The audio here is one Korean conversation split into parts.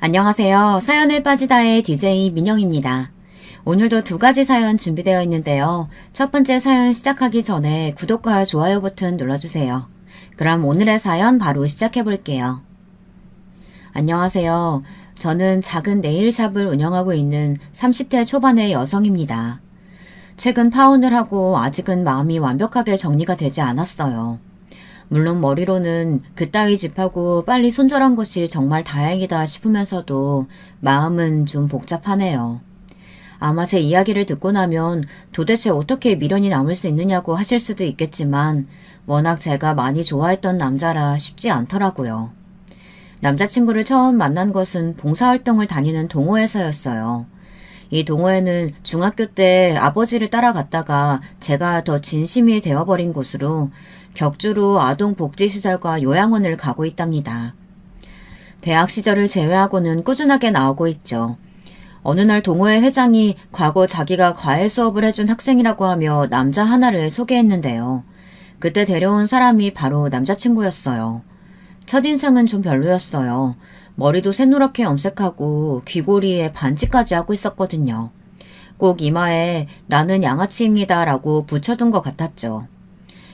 안녕하세요. 사연에 빠지다의 DJ 민영입니다. 오늘도 두 가지 사연 준비되어 있는데요. 첫 번째 사연 시작하기 전에 구독과 좋아요 버튼 눌러주세요. 그럼 오늘의 사연 바로 시작해 볼게요. 안녕하세요. 저는 작은 네일샵을 운영하고 있는 30대 초반의 여성입니다. 최근 파혼을 하고 아직은 마음이 완벽하게 정리가 되지 않았어요. 물론 머리로는 그따위 집하고 빨리 손절한 것이 정말 다행이다 싶으면서도 마음은 좀 복잡하네요. 아마 제 이야기를 듣고 나면 도대체 어떻게 미련이 남을 수 있느냐고 하실 수도 있겠지만 워낙 제가 많이 좋아했던 남자라 쉽지 않더라고요. 남자친구를 처음 만난 것은 봉사활동을 다니는 동호회에서였어요. 이 동호회는 중학교 때 아버지를 따라갔다가 제가 더 진심이 되어버린 곳으로 격주로 아동복지시설과 요양원을 가고 있답니다. 대학 시절을 제외하고는 꾸준하게 나오고 있죠. 어느 날 동호회 회장이 과거 자기가 과외 수업을 해준 학생이라고 하며 남자 하나를 소개했는데요. 그때 데려온 사람이 바로 남자친구였어요. 첫인상은 좀 별로였어요. 머리도 새노랗게 염색하고 귀고리에 반지까지 하고 있었거든요. 꼭 이마에 나는 양아치입니다 라고 붙여둔 것 같았죠.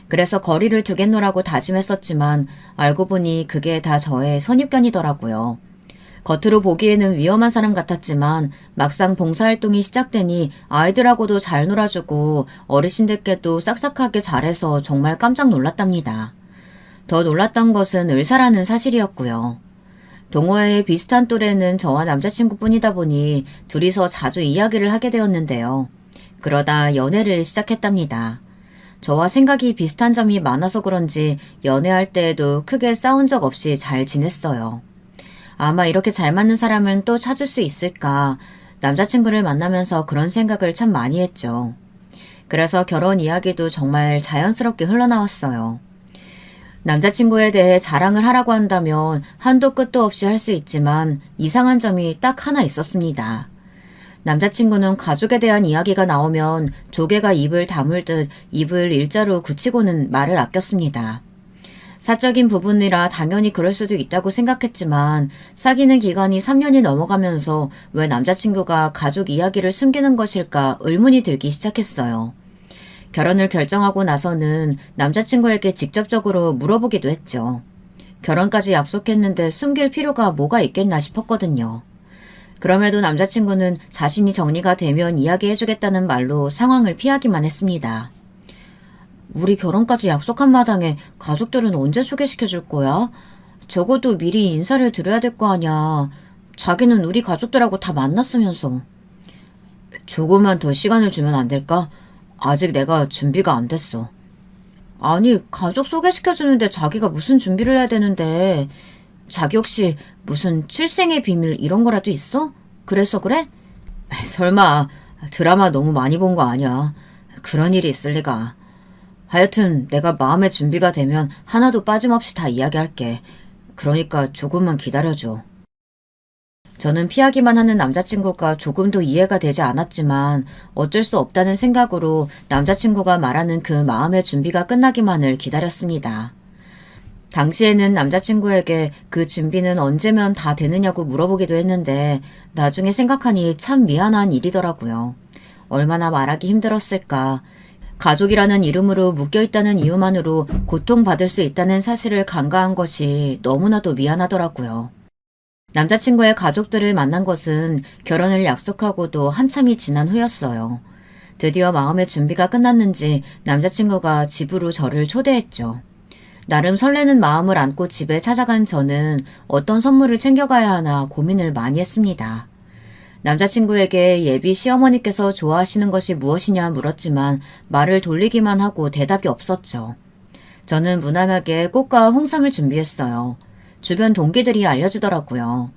그래서 거리를 두겠노라고 다짐했었지만 알고 보니 그게 다 저의 선입견이더라고요. 겉으로 보기에는 위험한 사람 같았지만 막상 봉사활동이 시작되니 아이들하고도 잘 놀아주고 어르신들께도 싹싹하게 잘해서 정말 깜짝 놀랐답니다. 더 놀랐던 것은 의사라는 사실이었고요. 동호회의 비슷한 또래는 저와 남자친구뿐이다 보니 둘이서 자주 이야기를 하게 되었는데요. 그러다 연애를 시작했답니다. 저와 생각이 비슷한 점이 많아서 그런지 연애할 때에도 크게 싸운 적 없이 잘 지냈어요. 아마 이렇게 잘 맞는 사람은 또 찾을 수 있을까? 남자친구를 만나면서 그런 생각을 참 많이 했죠. 그래서 결혼 이야기도 정말 자연스럽게 흘러나왔어요. 남자친구에 대해 자랑을 하라고 한다면 한도 끝도 없이 할 수 있지만 이상한 점이 딱 하나 있었습니다. 남자친구는 가족에 대한 이야기가 나오면 조개가 입을 다물듯 입을 일자로 굳히고는 말을 아꼈습니다. 사적인 부분이라 당연히 그럴 수도 있다고 생각했지만 사귀는 기간이 3년이 넘어가면서 왜 남자친구가 가족 이야기를 숨기는 것일까 의문이 들기 시작했어요. 결혼을 결정하고 나서는 남자친구에게 직접적으로 물어보기도 했죠. 결혼까지 약속했는데 숨길 필요가 뭐가 있겠나 싶었거든요. 그럼에도 남자친구는 자신이 정리가 되면 이야기해주겠다는 말로 상황을 피하기만 했습니다. 우리 결혼까지 약속한 마당에 가족들은 언제 소개시켜줄 거야? 적어도 미리 인사를 드려야 될 거 아냐. 자기는 우리 가족들하고 다 만났으면서. 조금만 더 시간을 주면 안 될까? 아직 내가 준비가 안 됐어. 아니, 가족 소개시켜주는데 자기가 무슨 준비를 해야 되는데. 자기 혹시 무슨 출생의 비밀 이런 거라도 있어? 그래서 그래? 설마 드라마 너무 많이 본 거 아니야. 그런 일이 있을 리가. 하여튼 내가 마음의 준비가 되면 하나도 빠짐없이 다 이야기할게. 그러니까 조금만 기다려줘. 저는 피하기만 하는 남자친구가 조금도 이해가 되지 않았지만 어쩔 수 없다는 생각으로 남자친구가 말하는 그 마음의 준비가 끝나기만을 기다렸습니다. 당시에는 남자친구에게 그 준비는 언제면 다 되느냐고 물어보기도 했는데 나중에 생각하니 참 미안한 일이더라고요. 얼마나 말하기 힘들었을까. 가족이라는 이름으로 묶여있다는 이유만으로 고통받을 수 있다는 사실을 간과한 것이 너무나도 미안하더라고요. 남자친구의 가족들을 만난 것은 결혼을 약속하고도 한참이 지난 후였어요. 드디어 마음의 준비가 끝났는지 남자친구가 집으로 저를 초대했죠. 나름 설레는 마음을 안고 집에 찾아간 저는 어떤 선물을 챙겨가야 하나 고민을 많이 했습니다. 남자친구에게 예비 시어머니께서 좋아하시는 것이 무엇이냐 물었지만 말을 돌리기만 하고 대답이 없었죠. 저는 무난하게 꽃과 홍삼을 준비했어요. 주변 동기들이 알려주더라고요.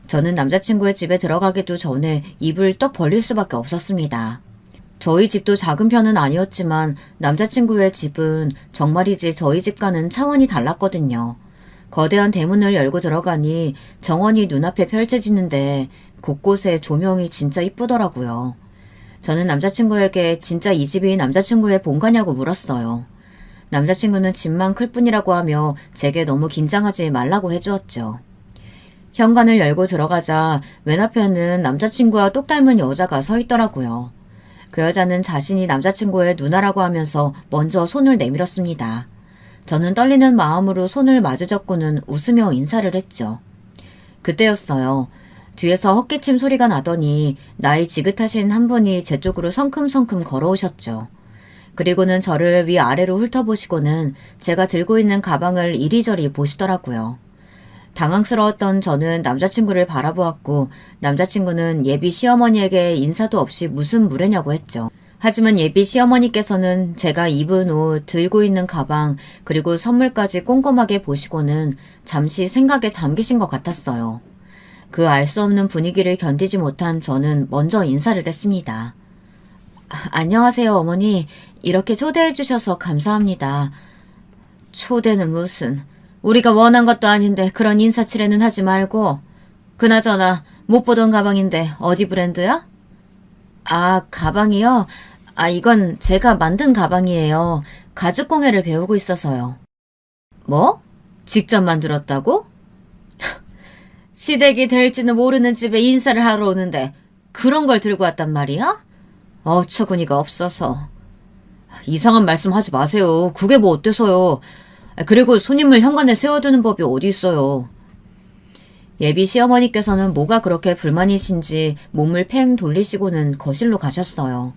저는 남자친구의 집에 들어가기도 전에 입을 떡 벌릴 수밖에 없었습니다. 저희 집도 작은 편은 아니었지만 남자친구의 집은 정말이지 저희 집과는 차원이 달랐거든요. 거대한 대문을 열고 들어가니 정원이 눈앞에 펼쳐지는데 곳곳에 조명이 진짜 이쁘더라고요. 저는 남자친구에게 진짜 이 집이 남자친구의 본가냐고 물었어요. 남자친구는 집만 클 뿐이라고 하며 제게 너무 긴장하지 말라고 해주었죠. 현관을 열고 들어가자 맨 앞에는 남자친구와 똑 닮은 여자가 서 있더라고요. 그 여자는 자신이 남자친구의 누나라고 하면서 먼저 손을 내밀었습니다. 저는 떨리는 마음으로 손을 마주잡고는 웃으며 인사를 했죠. 그때였어요. 뒤에서 헛기침 소리가 나더니 나이 지긋하신 한 분이 제 쪽으로 성큼성큼 걸어오셨죠. 그리고는 저를 위아래로 훑어보시고는 제가 들고 있는 가방을 이리저리 보시더라고요. 당황스러웠던 저는 남자친구를 바라보았고 남자친구는 예비 시어머니에게 인사도 없이 무슨 무례냐고 했죠. 하지만 예비 시어머니께서는 제가 입은 옷, 들고 있는 가방, 그리고 선물까지 꼼꼼하게 보시고는 잠시 생각에 잠기신 것 같았어요. 그 알 수 없는 분위기를 견디지 못한 저는 먼저 인사를 했습니다. 안녕하세요, 어머니. 이렇게 초대해 주셔서 감사합니다. 초대는 무슨... 우리가 원한 것도 아닌데 그런 인사치레는 하지 말고. 그나저나 못 보던 가방인데 어디 브랜드야? 아, 가방이요? 아, 이건 제가 만든 가방이에요. 가죽공예를 배우고 있어서요. 뭐? 직접 만들었다고? 시댁이 될지는 모르는 집에 인사를 하러 오는데 그런 걸 들고 왔단 말이야? 어처구니가 없어서. 이상한 말씀 하지 마세요. 그게 뭐 어때서요. 그리고 손님을 현관에 세워두는 법이 어디 있어요. 예비 시어머니께서는 뭐가 그렇게 불만이신지 몸을 팽 돌리시고는 거실로 가셨어요.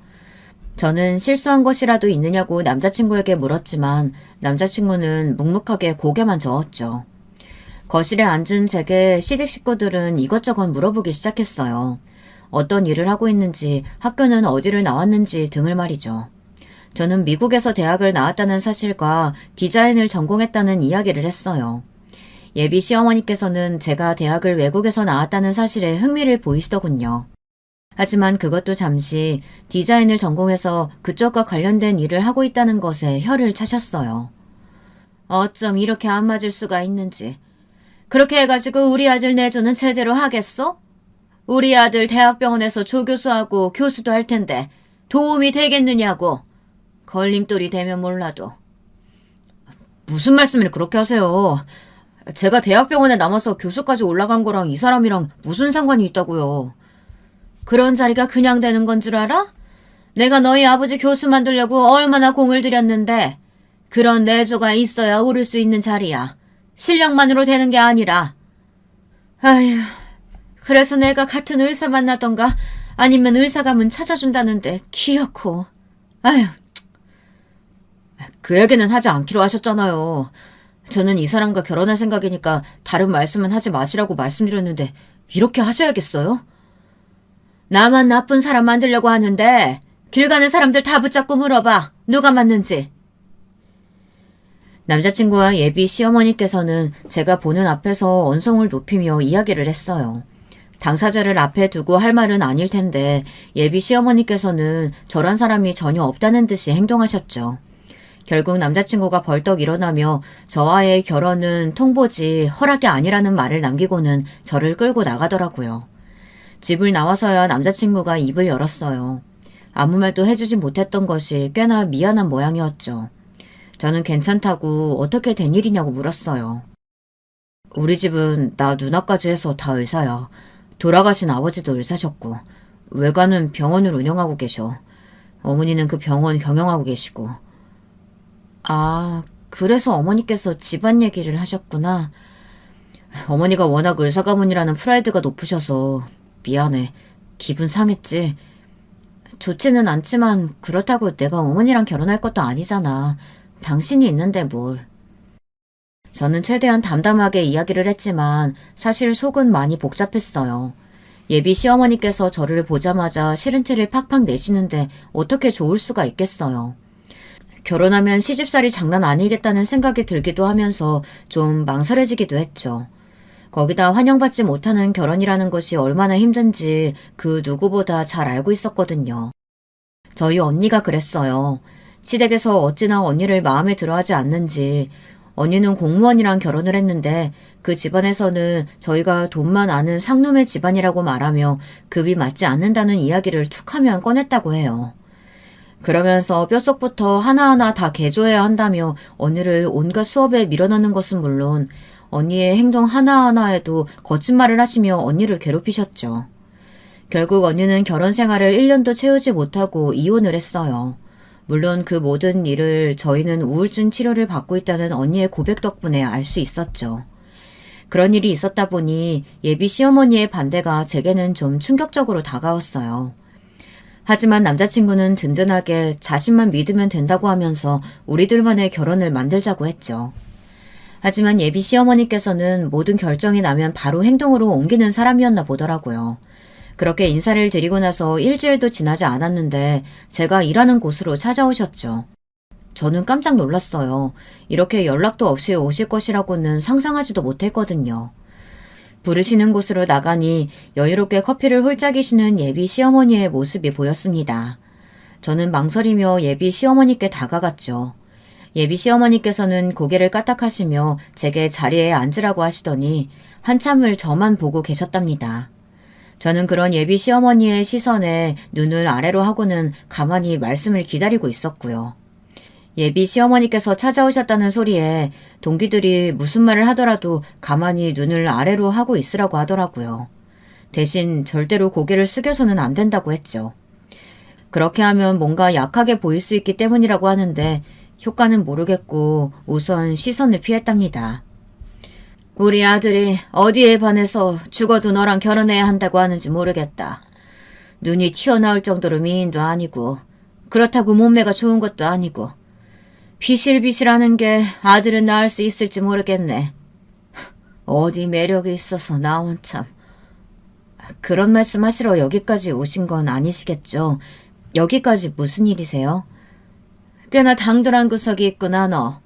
저는 실수한 것이라도 있느냐고 남자친구에게 물었지만 남자친구는 묵묵하게 고개만 저었죠. 거실에 앉은 제게 시댁 식구들은 이것저것 물어보기 시작했어요. 어떤 일을 하고 있는지, 학교는 어디를 나왔는지 등을 말이죠. 저는 미국에서 대학을 나왔다는 사실과 디자인을 전공했다는 이야기를 했어요. 예비 시어머니께서는 제가 대학을 외국에서 나왔다는 사실에 흥미를 보이시더군요. 하지만 그것도 잠시 디자인을 전공해서 그쪽과 관련된 일을 하고 있다는 것에 혀를 차셨어요. 어쩜 이렇게 안 맞을 수가 있는지. 그렇게 해가지고 우리 아들 내조는 제대로 하겠어? 우리 아들 대학병원에서 조교수하고 교수도 할 텐데 도움이 되겠느냐고. 걸림돌이 되면 몰라도. 무슨 말씀을 그렇게 하세요. 제가 대학병원에 남아서 교수까지 올라간 거랑 이 사람이랑 무슨 상관이 있다고요. 그런 자리가 그냥 되는 건 줄 알아? 내가 너희 아버지 교수 만들려고 얼마나 공을 들였는데 그런 내조가 있어야 오를 수 있는 자리야. 실력만으로 되는 게 아니라. 아휴, 그래서 내가 같은 의사 만나던가 아니면 의사 가문 찾아준다는데 귀엽고. 아휴. 그 얘기는 하지 않기로 하셨잖아요. 저는 이 사람과 결혼할 생각이니까 다른 말씀은 하지 마시라고 말씀드렸는데 이렇게 하셔야겠어요? 나만 나쁜 사람 만들려고 하는데 길 가는 사람들 다 붙잡고 물어봐. 누가 맞는지. 남자친구와 예비 시어머니께서는 제가 보는 앞에서 언성을 높이며 이야기를 했어요. 당사자를 앞에 두고 할 말은 아닐 텐데 예비 시어머니께서는 저란 사람이 전혀 없다는 듯이 행동하셨죠. 결국 남자친구가 벌떡 일어나며 저와의 결혼은 통보지 허락이 아니라는 말을 남기고는 저를 끌고 나가더라고요. 집을 나와서야 남자친구가 입을 열었어요. 아무 말도 해주지 못했던 것이 꽤나 미안한 모양이었죠. 저는 괜찮다고 어떻게 된 일이냐고 물었어요. 우리 집은 나 누나까지 해서 다 의사야. 돌아가신 아버지도 의사셨고 외가는 병원을 운영하고 계셔. 어머니는 그 병원 경영하고 계시고. 아, 그래서 어머니께서 집안 얘기를 하셨구나. 어머니가 워낙 의사 가문이라는 프라이드가 높으셔서 미안해. 기분 상했지. 좋지는 않지만 그렇다고 내가 어머니랑 결혼할 것도 아니잖아. 당신이 있는데 뭘. 저는 최대한 담담하게 이야기를 했지만 사실 속은 많이 복잡했어요. 예비 시어머니께서 저를 보자마자 싫은 티를 팍팍 내시는데 어떻게 좋을 수가 있겠어요. 결혼하면 시집살이 장난 아니겠다는 생각이 들기도 하면서 좀 망설여지기도 했죠. 거기다 환영받지 못하는 결혼이라는 것이 얼마나 힘든지 그 누구보다 잘 알고 있었거든요. 저희 언니가 그랬어요. 시댁에서 어찌나 언니를 마음에 들어하지 않는지. 언니는 공무원이랑 결혼을 했는데 그 집안에서는 저희가 돈만 아는 상놈의 집안이라고 말하며 급이 맞지 않는다는 이야기를 툭하면 꺼냈다고 해요. 그러면서 뼛속부터 하나하나 다 개조해야 한다며 언니를 온갖 수업에 밀어넣는 것은 물론 언니의 행동 하나하나에도 거짓말을 하시며 언니를 괴롭히셨죠. 결국 언니는 결혼 생활을 1년도 채우지 못하고 이혼을 했어요. 물론 그 모든 일을 저희는 우울증 치료를 받고 있다는 언니의 고백 덕분에 알 수 있었죠. 그런 일이 있었다 보니 예비 시어머니의 반대가 제게는 좀 충격적으로 다가왔어요. 하지만 남자친구는 든든하게 자신만 믿으면 된다고 하면서 우리들만의 결혼을 만들자고 했죠. 하지만 예비 시어머니께서는 모든 결정이 나면 바로 행동으로 옮기는 사람이었나 보더라고요. 그렇게 인사를 드리고 나서 일주일도 지나지 않았는데 제가 일하는 곳으로 찾아오셨죠. 저는 깜짝 놀랐어요. 이렇게 연락도 없이 오실 것이라고는 상상하지도 못했거든요. 부르시는 곳으로 나가니 여유롭게 커피를 홀짝이시는 예비 시어머니의 모습이 보였습니다. 저는 망설이며 예비 시어머니께 다가갔죠. 예비 시어머니께서는 고개를 까딱하시며 제게 자리에 앉으라고 하시더니 한참을 저만 보고 계셨답니다. 저는 그런 예비 시어머니의 시선에 눈을 아래로 하고는 가만히 말씀을 기다리고 있었고요. 예비 시어머니께서 찾아오셨다는 소리에 동기들이 무슨 말을 하더라도 가만히 눈을 아래로 하고 있으라고 하더라고요. 대신 절대로 고개를 숙여서는 안 된다고 했죠. 그렇게 하면 뭔가 약하게 보일 수 있기 때문이라고 하는데 효과는 모르겠고 우선 시선을 피했답니다. 우리 아들이 어디에 반해서 죽어도 너랑 결혼해야 한다고 하는지 모르겠다. 눈이 튀어나올 정도로 미인도 아니고 그렇다고 몸매가 좋은 것도 아니고 비실비실하는 게 아들은 낳을 수 있을지 모르겠네. 어디 매력이 있어서 나 원참. 그런 말씀 하시러 여기까지 오신 건 아니시겠죠? 여기까지 무슨 일이세요? 꽤나 당돌한 구석이 있구나 너.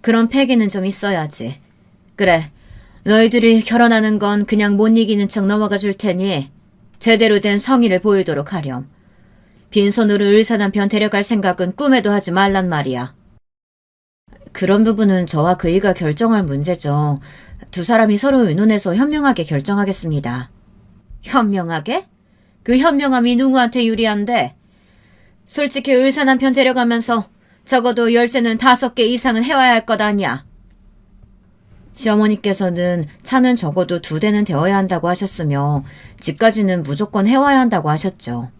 그런 패기는 좀 있어야지. 그래, 너희들이 결혼하는 건 그냥 못 이기는 척 넘어가 줄 테니 제대로 된 성의를 보이도록 하렴. 빈손으로 의사 남편 데려갈 생각은 꿈에도 하지 말란 말이야. 그런 부분은 저와 그이가 결정할 문제죠. 두 사람이 서로 의논해서 현명하게 결정하겠습니다. 현명하게? 그 현명함이 누구한테 유리한데? 솔직히 의사 남편 데려가면서 적어도 열쇠는 5개 이상은 해와야 할 것 아니야. 시어머니께서는 차는 적어도 2대는 되어야 한다고 하셨으며 집까지는 무조건 해와야 한다고 하셨죠.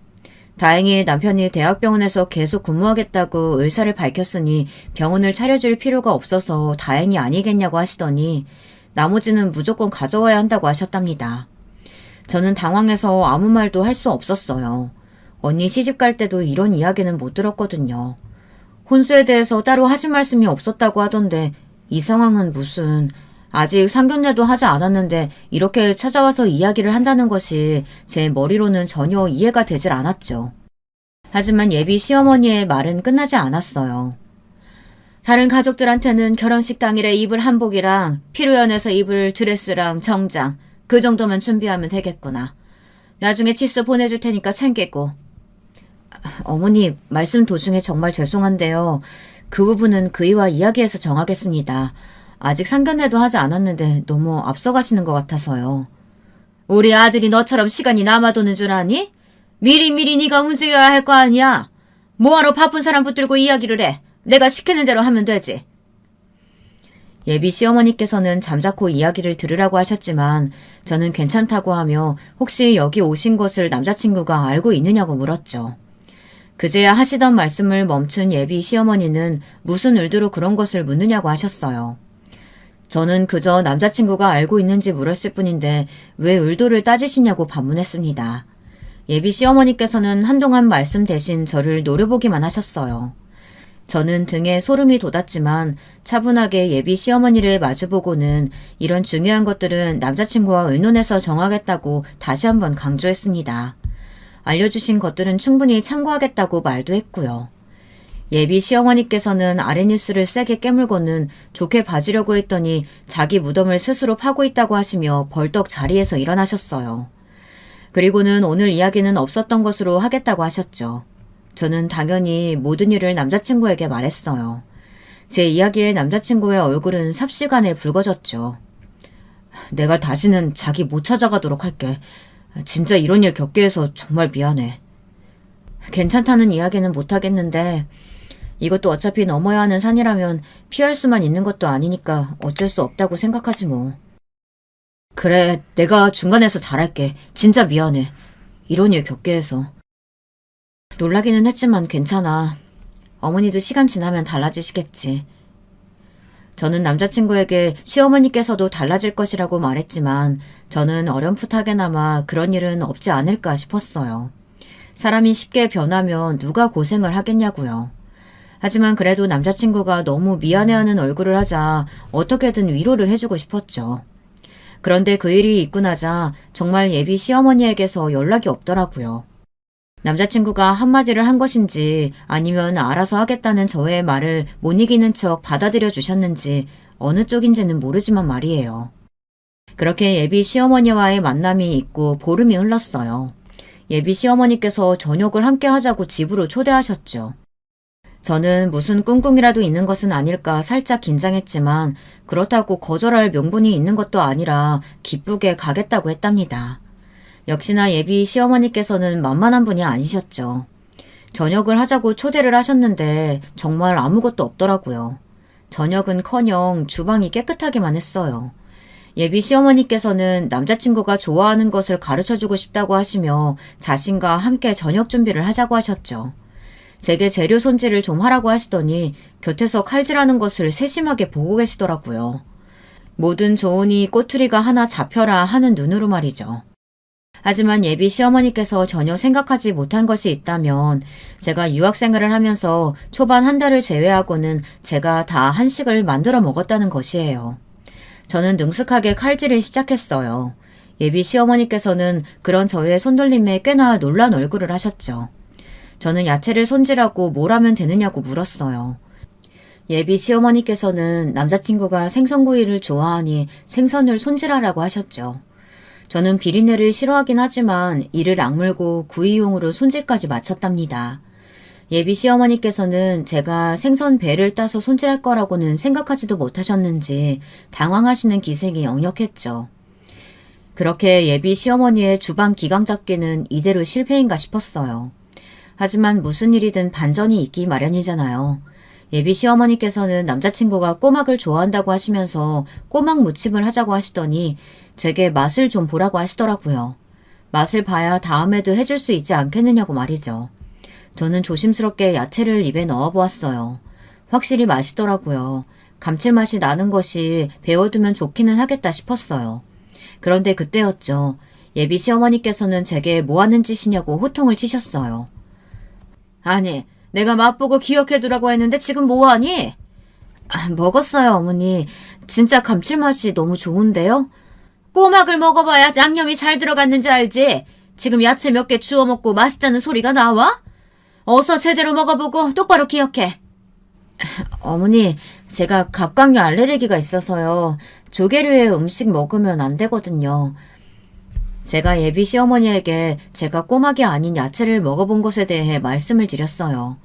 다행히 남편이 대학병원에서 계속 근무하겠다고 의사를 밝혔으니 병원을 차려줄 필요가 없어서 다행이 아니겠냐고 하시더니 나머지는 무조건 가져와야 한다고 하셨답니다. 저는 당황해서 아무 말도 할 수 없었어요. 언니 시집갈 때도 이런 이야기는 못 들었거든요. 혼수에 대해서 따로 하신 말씀이 없었다고 하던데 이 상황은 무슨... 아직 상견례도 하지 않았는데 이렇게 찾아와서 이야기를 한다는 것이 제 머리로는 전혀 이해가 되질 않았죠. 하지만 예비 시어머니의 말은 끝나지 않았어요. 다른 가족들한테는 결혼식 당일에 입을 한복이랑 피로연에서 입을 드레스랑 정장 그 정도만 준비하면 되겠구나. 나중에 칫솔 보내줄 테니까 챙기고. 어머니, 말씀 도중에 정말 죄송한데요. 그 부분은 그이와 이야기해서 정하겠습니다. 아직 상견례도 하지 않았는데 너무 앞서가시는 것 같아서요. 우리 아들이 너처럼 시간이 남아도는 줄 아니? 미리미리 네가 움직여야 할 거 아니야. 뭐하러 바쁜 사람 붙들고 이야기를 해. 내가 시키는 대로 하면 되지. 예비 시어머니께서는 잠자코 이야기를 들으라고 하셨지만 저는 괜찮다고 하며 혹시 여기 오신 것을 남자친구가 알고 있느냐고 물었죠. 그제야 하시던 말씀을 멈춘 예비 시어머니는 무슨 의도로 그런 것을 묻느냐고 하셨어요. 저는 그저 남자친구가 알고 있는지 물었을 뿐인데 왜 의도를 따지시냐고 반문했습니다. 예비 시어머니께서는 한동안 말씀 대신 저를 노려보기만 하셨어요. 저는 등에 소름이 돋았지만 차분하게 예비 시어머니를 마주보고는 이런 중요한 것들은 남자친구와 의논해서 정하겠다고 다시 한번 강조했습니다. 알려주신 것들은 충분히 참고하겠다고 말도 했고요. 예비 시어머니께서는 아랫입술을 세게 깨물고는 좋게 봐주려고 했더니 자기 무덤을 스스로 파고 있다고 하시며 벌떡 자리에서 일어나셨어요. 그리고는 오늘 이야기는 없었던 것으로 하겠다고 하셨죠. 저는 당연히 모든 일을 남자친구에게 말했어요. 제 이야기에 남자친구의 얼굴은 삽시간에 붉어졌죠. 내가 다시는 자기 못 찾아가도록 할게. 진짜 이런 일 겪게 해서 정말 미안해. 괜찮다는 이야기는 못하겠는데 이것도 어차피 넘어야 하는 산이라면 피할 수만 있는 것도 아니니까 어쩔 수 없다고 생각하지 뭐. 그래, 내가 중간에서 잘할게. 진짜 미안해. 이런 일 겪게 해서. 놀라기는 했지만 괜찮아. 어머니도 시간 지나면 달라지시겠지. 저는 남자친구에게 시어머니께서도 달라질 것이라고 말했지만 저는 어렴풋하게나마 그런 일은 없지 않을까 싶었어요. 사람이 쉽게 변하면 누가 고생을 하겠냐고요. 하지만 그래도 남자친구가 너무 미안해하는 얼굴을 하자 어떻게든 위로를 해주고 싶었죠. 그런데 그 일이 있고 나자 정말 예비 시어머니에게서 연락이 없더라고요. 남자친구가 한마디를 한 것인지 아니면 알아서 하겠다는 저의 말을 못 이기는 척 받아들여 주셨는지 어느 쪽인지는 모르지만 말이에요. 그렇게 예비 시어머니와의 만남이 있고 보름이 흘렀어요. 예비 시어머니께서 저녁을 함께 하자고 집으로 초대하셨죠. 저는 무슨 꿍꿍이라도 있는 것은 아닐까 살짝 긴장했지만 그렇다고 거절할 명분이 있는 것도 아니라 기쁘게 가겠다고 했답니다. 역시나 예비 시어머니께서는 만만한 분이 아니셨죠. 저녁을 하자고 초대를 하셨는데 정말 아무것도 없더라고요. 저녁은커녕 주방이 깨끗하기만 했어요. 예비 시어머니께서는 남자친구가 좋아하는 것을 가르쳐주고 싶다고 하시며 자신과 함께 저녁 준비를 하자고 하셨죠. 제게 재료 손질을 좀 하라고 하시더니 곁에서 칼질하는 것을 세심하게 보고 계시더라고요. 뭐든 좋으니 꼬투리가 하나 잡혀라 하는 눈으로 말이죠. 하지만 예비 시어머니께서 전혀 생각하지 못한 것이 있다면 제가 유학생활을 하면서 초반 한 달을 제외하고는 제가 다 한식을 만들어 먹었다는 것이에요. 저는 능숙하게 칼질을 시작했어요. 예비 시어머니께서는 그런 저의 손놀림에 꽤나 놀란 얼굴을 하셨죠. 저는 야채를 손질하고 뭘 하면 되느냐고 물었어요. 예비 시어머니께서는 남자친구가 생선구이를 좋아하니 생선을 손질하라고 하셨죠. 저는 비린내를 싫어하긴 하지만 이를 악물고 구이용으로 손질까지 마쳤답니다. 예비 시어머니께서는 제가 생선 배를 따서 손질할 거라고는 생각하지도 못하셨는지 당황하시는 기색이 역력했죠. 그렇게 예비 시어머니의 주방 기강 잡기는 이대로 실패인가 싶었어요. 하지만 무슨 일이든 반전이 있기 마련이잖아요. 예비 시어머니께서는 남자친구가 꼬막을 좋아한다고 하시면서 꼬막 무침을 하자고 하시더니 제게 맛을 좀 보라고 하시더라고요. 맛을 봐야 다음에도 해줄 수 있지 않겠느냐고 말이죠. 저는 조심스럽게 야채를 입에 넣어보았어요. 확실히 맛있더라고요. 감칠맛이 나는 것이 배워두면 좋기는 하겠다 싶었어요. 그런데 그때였죠. 예비 시어머니께서는 제게 뭐 하는 짓이냐고 호통을 치셨어요. 아니, 내가 맛보고 기억해두라고 했는데 지금 뭐하니? 먹었어요, 어머니. 진짜 감칠맛이 너무 좋은데요? 꼬막을 먹어봐야 양념이 잘 들어갔는지 알지? 지금 야채 몇 개 주워 먹고 맛있다는 소리가 나와? 어서 제대로 먹어보고 똑바로 기억해. 어머니, 제가 갑각류 알레르기가 있어서요. 조개류의 음식 먹으면 안 되거든요. 제가 예비 시어머니에게 제가 꼬막이 아닌 야채를 먹어본 것에 대해 말씀을 드렸어요.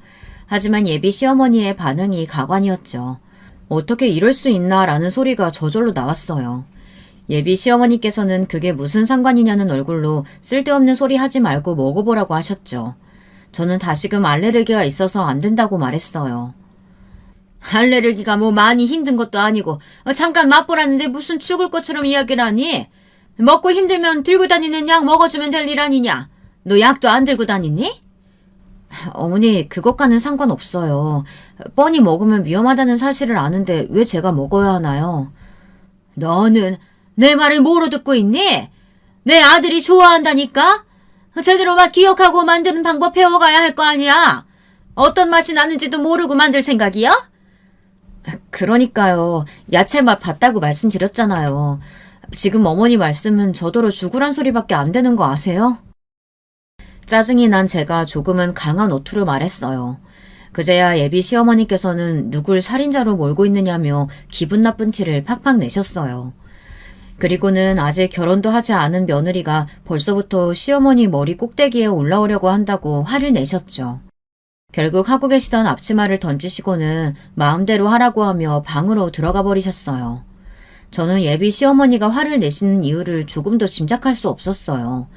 하지만 예비 시어머니의 반응이 가관이었죠. 어떻게 이럴 수 있나 라는 소리가 저절로 나왔어요. 예비 시어머니께서는 그게 무슨 상관이냐는 얼굴로 쓸데없는 소리 하지 말고 먹어보라고 하셨죠. 저는 다시금 알레르기가 있어서 안 된다고 말했어요. 알레르기가 뭐 많이 힘든 것도 아니고 잠깐 맛보라는데 무슨 죽을 것처럼 이야기를 하니? 먹고 힘들면 들고 다니는 약 먹어주면 될 일 아니냐? 너 약도 안 들고 다니니? 어머니, 그것과는 상관없어요. 뻔히 먹으면 위험하다는 사실을 아는데 왜 제가 먹어야 하나요? 너는 내 말을 뭐로 듣고 있니? 내 아들이 좋아한다니까? 제대로 맛 기억하고 만드는 방법 배워가야 할 거 아니야? 어떤 맛이 나는지도 모르고 만들 생각이야? 그러니까요. 야채 맛 봤다고 말씀드렸잖아요. 지금 어머니 말씀은 저더러 죽으란 소리밖에 안 되는 거 아세요? 짜증이 난 제가 조금은 강한 어투로 말했어요. 그제야 예비 시어머니께서는 누굴 살인자로 몰고 있느냐며 기분 나쁜 티를 팍팍 내셨어요. 그리고는 아직 결혼도 하지 않은 며느리가 벌써부터 시어머니 머리 꼭대기에 올라오려고 한다고 화를 내셨죠. 결국 하고 계시던 앞치마를 던지시고는 마음대로 하라고 하며 방으로 들어가 버리셨어요. 저는 예비 시어머니가 화를 내시는 이유를 조금도 짐작할 수 없었어요.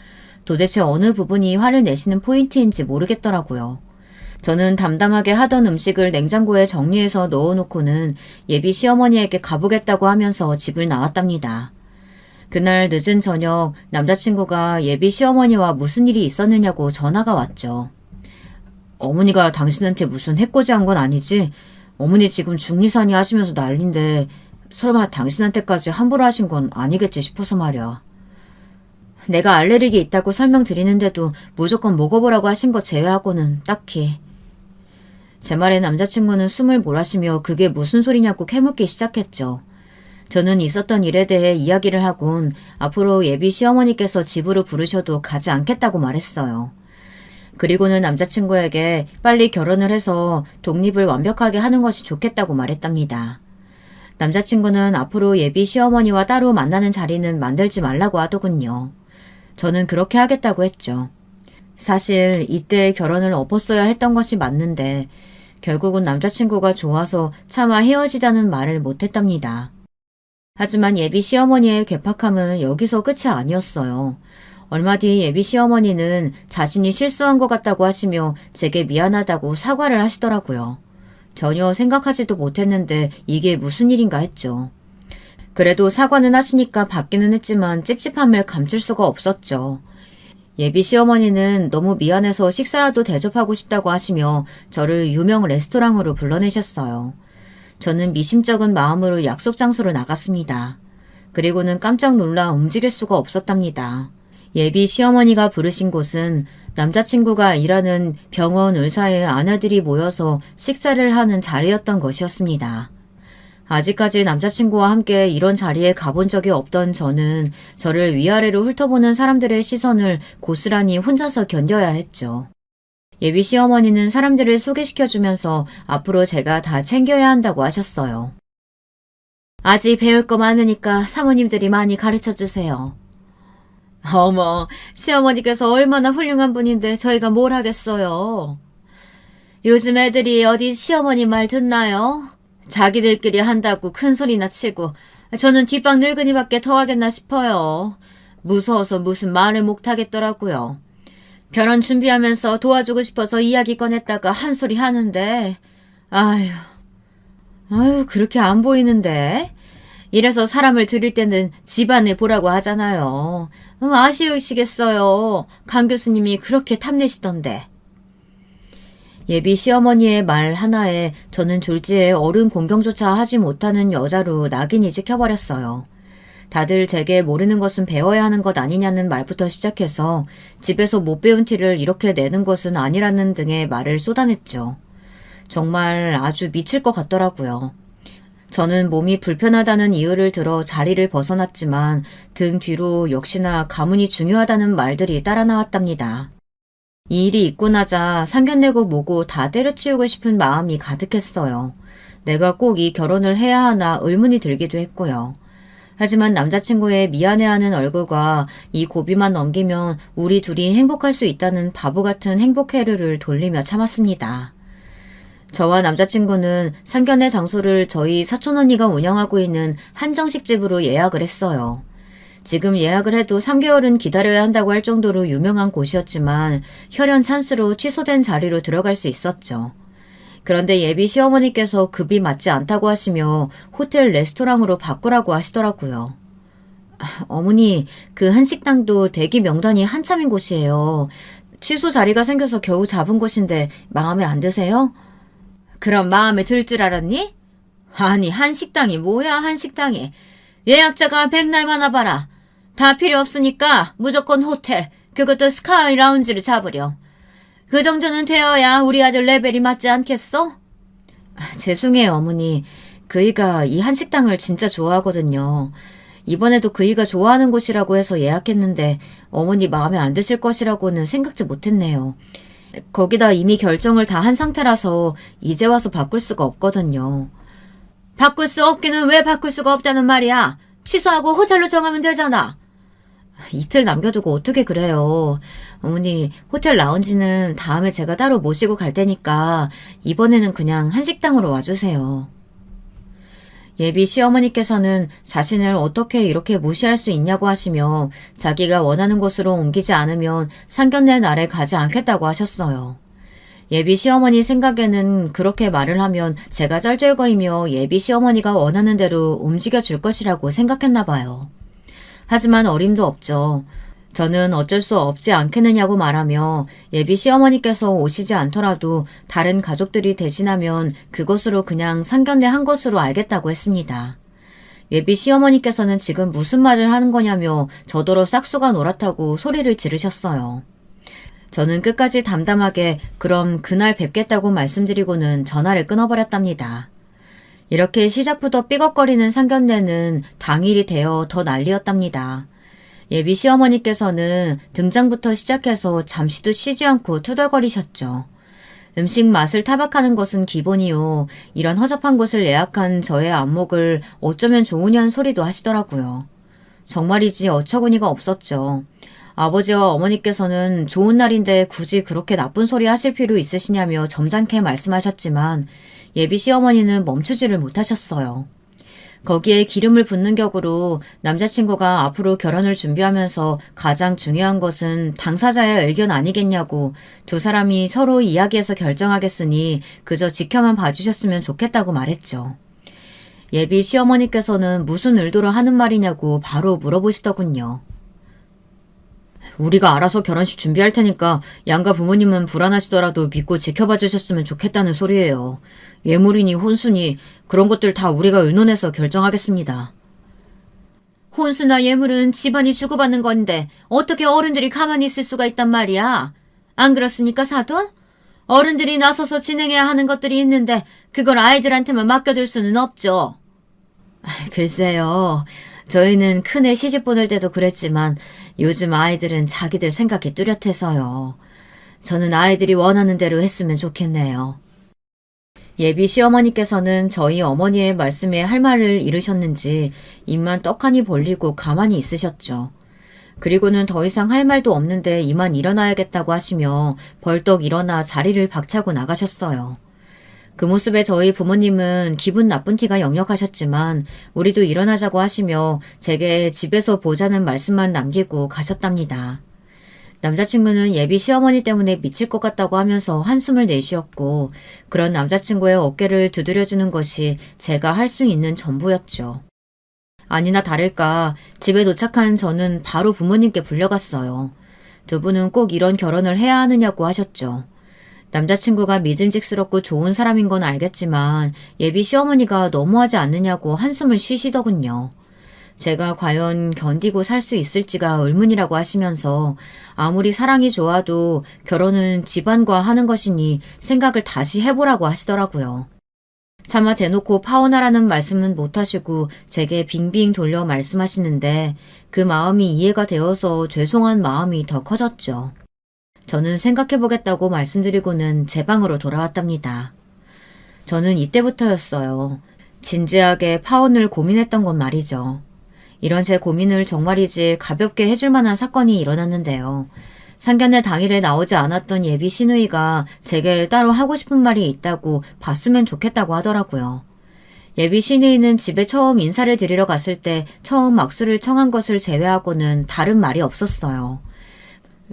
도대체 어느 부분이 화를 내시는 포인트인지 모르겠더라고요. 저는 담담하게 하던 음식을 냉장고에 정리해서 넣어놓고는 예비 시어머니에게 가보겠다고 하면서 집을 나왔답니다. 그날 늦은 저녁 남자친구가 예비 시어머니와 무슨 일이 있었느냐고 전화가 왔죠. 어머니가 당신한테 무슨 해코지 한 건 아니지? 어머니 지금 중리산이 하시면서 난린데 설마 당신한테까지 함부로 하신 건 아니겠지 싶어서 말이야. 내가 알레르기 있다고 설명드리는데도 무조건 먹어보라고 하신 것 제외하고는 딱히. 제 말에 남자친구는 숨을 몰아쉬며 그게 무슨 소리냐고 캐묻기 시작했죠. 저는 있었던 일에 대해 이야기를 하곤 앞으로 예비 시어머니께서 집으로 부르셔도 가지 않겠다고 말했어요. 그리고는 남자친구에게 빨리 결혼을 해서 독립을 완벽하게 하는 것이 좋겠다고 말했답니다. 남자친구는 앞으로 예비 시어머니와 따로 만나는 자리는 만들지 말라고 하더군요. 저는 그렇게 하겠다고 했죠. 사실 이때 결혼을 엎었어야 했던 것이 맞는데 결국은 남자친구가 좋아서 차마 헤어지자는 말을 못했답니다. 하지만 예비 시어머니의 괴팍함은 여기서 끝이 아니었어요. 얼마 뒤 예비 시어머니는 자신이 실수한 것 같다고 하시며 제게 미안하다고 사과를 하시더라고요. 전혀 생각하지도 못했는데 이게 무슨 일인가 했죠. 그래도 사과는 하시니까 받기는 했지만 찝찝함을 감출 수가 없었죠. 예비 시어머니는 너무 미안해서 식사라도 대접하고 싶다고 하시며 저를 유명 레스토랑으로 불러내셨어요. 저는 미심쩍은 마음으로 약속 장소로 나갔습니다. 그리고는 깜짝 놀라 움직일 수가 없었답니다. 예비 시어머니가 부르신 곳은 남자친구가 일하는 병원 의사의 아내들이 모여서 식사를 하는 자리였던 것이었습니다. 아직까지 남자친구와 함께 이런 자리에 가본 적이 없던 저는 저를 위아래로 훑어보는 사람들의 시선을 고스란히 혼자서 견뎌야 했죠. 예비 시어머니는 사람들을 소개시켜주면서 앞으로 제가 다 챙겨야 한다고 하셨어요. 아직 배울 거 많으니까 사모님들이 많이 가르쳐주세요. 어머, 시어머니께서 얼마나 훌륭한 분인데 저희가 뭘 하겠어요. 요즘 애들이 어디 시어머니 말 듣나요? 자기들끼리 한다고 큰 소리나 치고 저는 뒷방 늙은이밖에 더 하겠나 싶어요. 무서워서 무슨 말을 못하겠더라고요. 결혼 준비하면서 도와주고 싶어서 이야기 꺼냈다가 한 소리 하는데 아유 그렇게 안 보이는데. 이래서 사람을 들일 때는 집안을 보라고 하잖아요. 아쉬우시겠어요. 강 교수님이 그렇게 탐내시던데. 예비 시어머니의 말 하나에 저는 졸지에 어른 공경조차 하지 못하는 여자로 낙인이 찍혀버렸어요. 다들 제게 모르는 것은 배워야 하는 것 아니냐는 말부터 시작해서 집에서 못 배운 티를 이렇게 내는 것은 아니라는 등의 말을 쏟아냈죠. 정말 아주 미칠 것 같더라고요. 저는 몸이 불편하다는 이유를 들어 자리를 벗어났지만 등 뒤로 역시나 가문이 중요하다는 말들이 따라 나왔답니다. 이 일이 있고 나자 상견례고 뭐고 다 때려치우고 싶은 마음이 가득했어요. 내가 꼭 이 결혼을 해야 하나 의문이 들기도 했고요. 하지만 남자친구의 미안해하는 얼굴과 이 고비만 넘기면 우리 둘이 행복할 수 있다는 바보 같은 행복회로를 돌리며 참았습니다. 저와 남자친구는 상견례 장소를 저희 사촌언니가 운영하고 있는 한정식집으로 예약을 했어요. 지금 예약을 해도 3개월은 기다려야 한다고 할 정도로 유명한 곳이었지만 혈연 찬스로 취소된 자리로 들어갈 수 있었죠. 그런데 예비 시어머니께서 급이 맞지 않다고 하시며 호텔 레스토랑으로 바꾸라고 하시더라고요. 어머니, 그 한식당도 대기 명단이 한참인 곳이에요. 취소 자리가 생겨서 겨우 잡은 곳인데 마음에 안 드세요? 그럼 마음에 들 줄 알았니? 아니, 한식당이 뭐야, 한식당이. 예약자가 100날 많아 봐라. 다 필요 없으니까 무조건 호텔, 그것도 스카이 라운지를 잡으렴. 그 정도는 되어야 우리 아들 레벨이 맞지 않겠어? 죄송해요, 어머니. 그이가 이 한식당을 진짜 좋아하거든요. 이번에도 그이가 좋아하는 곳이라고 해서 예약했는데 어머니 마음에 안 드실 것이라고는 생각지 못했네요. 거기다 이미 결정을 다 한 상태라서 이제 와서 바꿀 수가 없거든요. 바꿀 수 없기는 왜 바꿀 수가 없다는 말이야. 취소하고 호텔로 정하면 되잖아. 이틀 남겨두고 어떻게 그래요. 어머니, 호텔 라운지는 다음에 제가 따로 모시고 갈 테니까 이번에는 그냥 한식당으로 와주세요. 예비 시어머니께서는 자신을 어떻게 이렇게 무시할 수 있냐고 하시며 자기가 원하는 곳으로 옮기지 않으면 상견례 날에 가지 않겠다고 하셨어요. 예비 시어머니 생각에는 그렇게 말을 하면 제가 쩔쩔거리며 예비 시어머니가 원하는 대로 움직여줄 것이라고 생각했나 봐요. 하지만 어림도 없죠. 저는 어쩔 수 없지 않겠느냐고 말하며 예비 시어머니께서 오시지 않더라도 다른 가족들이 대신하면 그것으로 그냥 상견례 한 것으로 알겠다고 했습니다. 예비 시어머니께서는 지금 무슨 말을 하는 거냐며 저더러 싹수가 노랗다고 소리를 지르셨어요. 저는 끝까지 담담하게 그럼 그날 뵙겠다고 말씀드리고는 전화를 끊어버렸답니다. 이렇게 시작부터 삐걱거리는 상견례는 당일이 되어 더 난리였답니다. 예비 시어머니께서는 등장부터 시작해서 잠시도 쉬지 않고 투덜거리셨죠. 음식 맛을 타박하는 것은 기본이요. 이런 허접한 곳을 예약한 저의 안목을 어쩌면 좋으냐는 소리도 하시더라고요. 정말이지 어처구니가 없었죠. 아버지와 어머니께서는 좋은 날인데 굳이 그렇게 나쁜 소리 하실 필요 있으시냐며 점잖게 말씀하셨지만 예비 시어머니는 멈추지를 못하셨어요. 거기에 기름을 붓는 격으로 남자친구가 앞으로 결혼을 준비하면서 가장 중요한 것은 당사자의 의견 아니겠냐고 두 사람이 서로 이야기해서 결정하겠으니 그저 지켜만 봐주셨으면 좋겠다고 말했죠. 예비 시어머니께서는 무슨 의도로 하는 말이냐고 바로 물어보시더군요. 우리가 알아서 결혼식 준비할 테니까 양가 부모님은 불안하시더라도 믿고 지켜봐 주셨으면 좋겠다는 소리예요. 예물이니 혼수니 그런 것들 다 우리가 의논해서 결정하겠습니다. 혼수나 예물은 집안이 주고받는 건데 어떻게 어른들이 가만히 있을 수가 있단 말이야. 안 그렇습니까, 사돈? 어른들이 나서서 진행해야 하는 것들이 있는데 그걸 아이들한테만 맡겨둘 수는 없죠. 글쎄요. 저희는 큰애 시집 보낼 때도 그랬지만 요즘 아이들은 자기들 생각이 뚜렷해서요. 저는 아이들이 원하는 대로 했으면 좋겠네요. 예비 시어머니께서는 저희 어머니의 말씀에 할 말을 잃으셨는지 입만 떡하니 벌리고 가만히 있으셨죠. 그리고는 더 이상 할 말도 없는데 이만 일어나야겠다고 하시며 벌떡 일어나 자리를 박차고 나가셨어요. 그 모습에 저희 부모님은 기분 나쁜 티가 역력하셨지만 우리도 일어나자고 하시며 제게 집에서 보자는 말씀만 남기고 가셨답니다. 남자친구는 예비 시어머니 때문에 미칠 것 같다고 하면서 한숨을 내쉬었고 그런 남자친구의 어깨를 두드려주는 것이 제가 할 수 있는 전부였죠. 아니나 다를까 집에 도착한 저는 바로 부모님께 불려갔어요. 두 분은 꼭 이런 결혼을 해야 하느냐고 하셨죠. 남자친구가 믿음직스럽고 좋은 사람인 건 알겠지만 예비 시어머니가 너무하지 않느냐고 한숨을 쉬시더군요. 제가 과연 견디고 살 수 있을지가 의문이라고 하시면서 아무리 사랑이 좋아도 결혼은 집안과 하는 것이니 생각을 다시 해보라고 하시더라고요. 차마 대놓고 파혼하라는 말씀은 못하시고 제게 빙빙 돌려 말씀하시는데 그 마음이 이해가 되어서 죄송한 마음이 더 커졌죠. 저는 생각해보겠다고 말씀드리고는 제 방으로 돌아왔답니다. 저는 이때부터였어요. 진지하게 파혼을 고민했던 건 말이죠. 이런 제 고민을 정말이지 가볍게 해줄 만한 사건이 일어났는데요. 상견례 당일에 나오지 않았던 예비 시누이가 제게 따로 하고 싶은 말이 있다고 봤으면 좋겠다고 하더라고요. 예비 시누이는 집에 처음 인사를 드리러 갔을 때 처음 악수를 청한 것을 제외하고는 다른 말이 없었어요.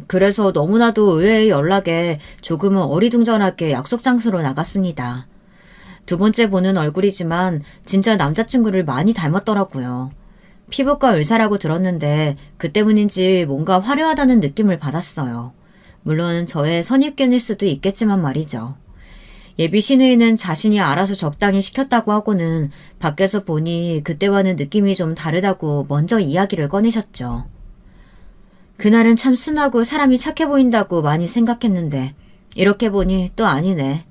그래서 너무나도 의외의 연락에 조금은 어리둥절하게 약속 장소로 나갔습니다. 두 번째 보는 얼굴이지만 진짜 남자친구를 많이 닮았더라고요. 피부과 의사라고 들었는데 그 때문인지 뭔가 화려하다는 느낌을 받았어요. 물론 저의 선입견일 수도 있겠지만 말이죠. 예비 시누이는 자신이 알아서 적당히 시켰다고 하고는 밖에서 보니 그때와는 느낌이 좀 다르다고 먼저 이야기를 꺼내셨죠. 그날은 참 순하고 사람이 착해 보인다고 많이 생각했는데 이렇게 보니 또 아니네.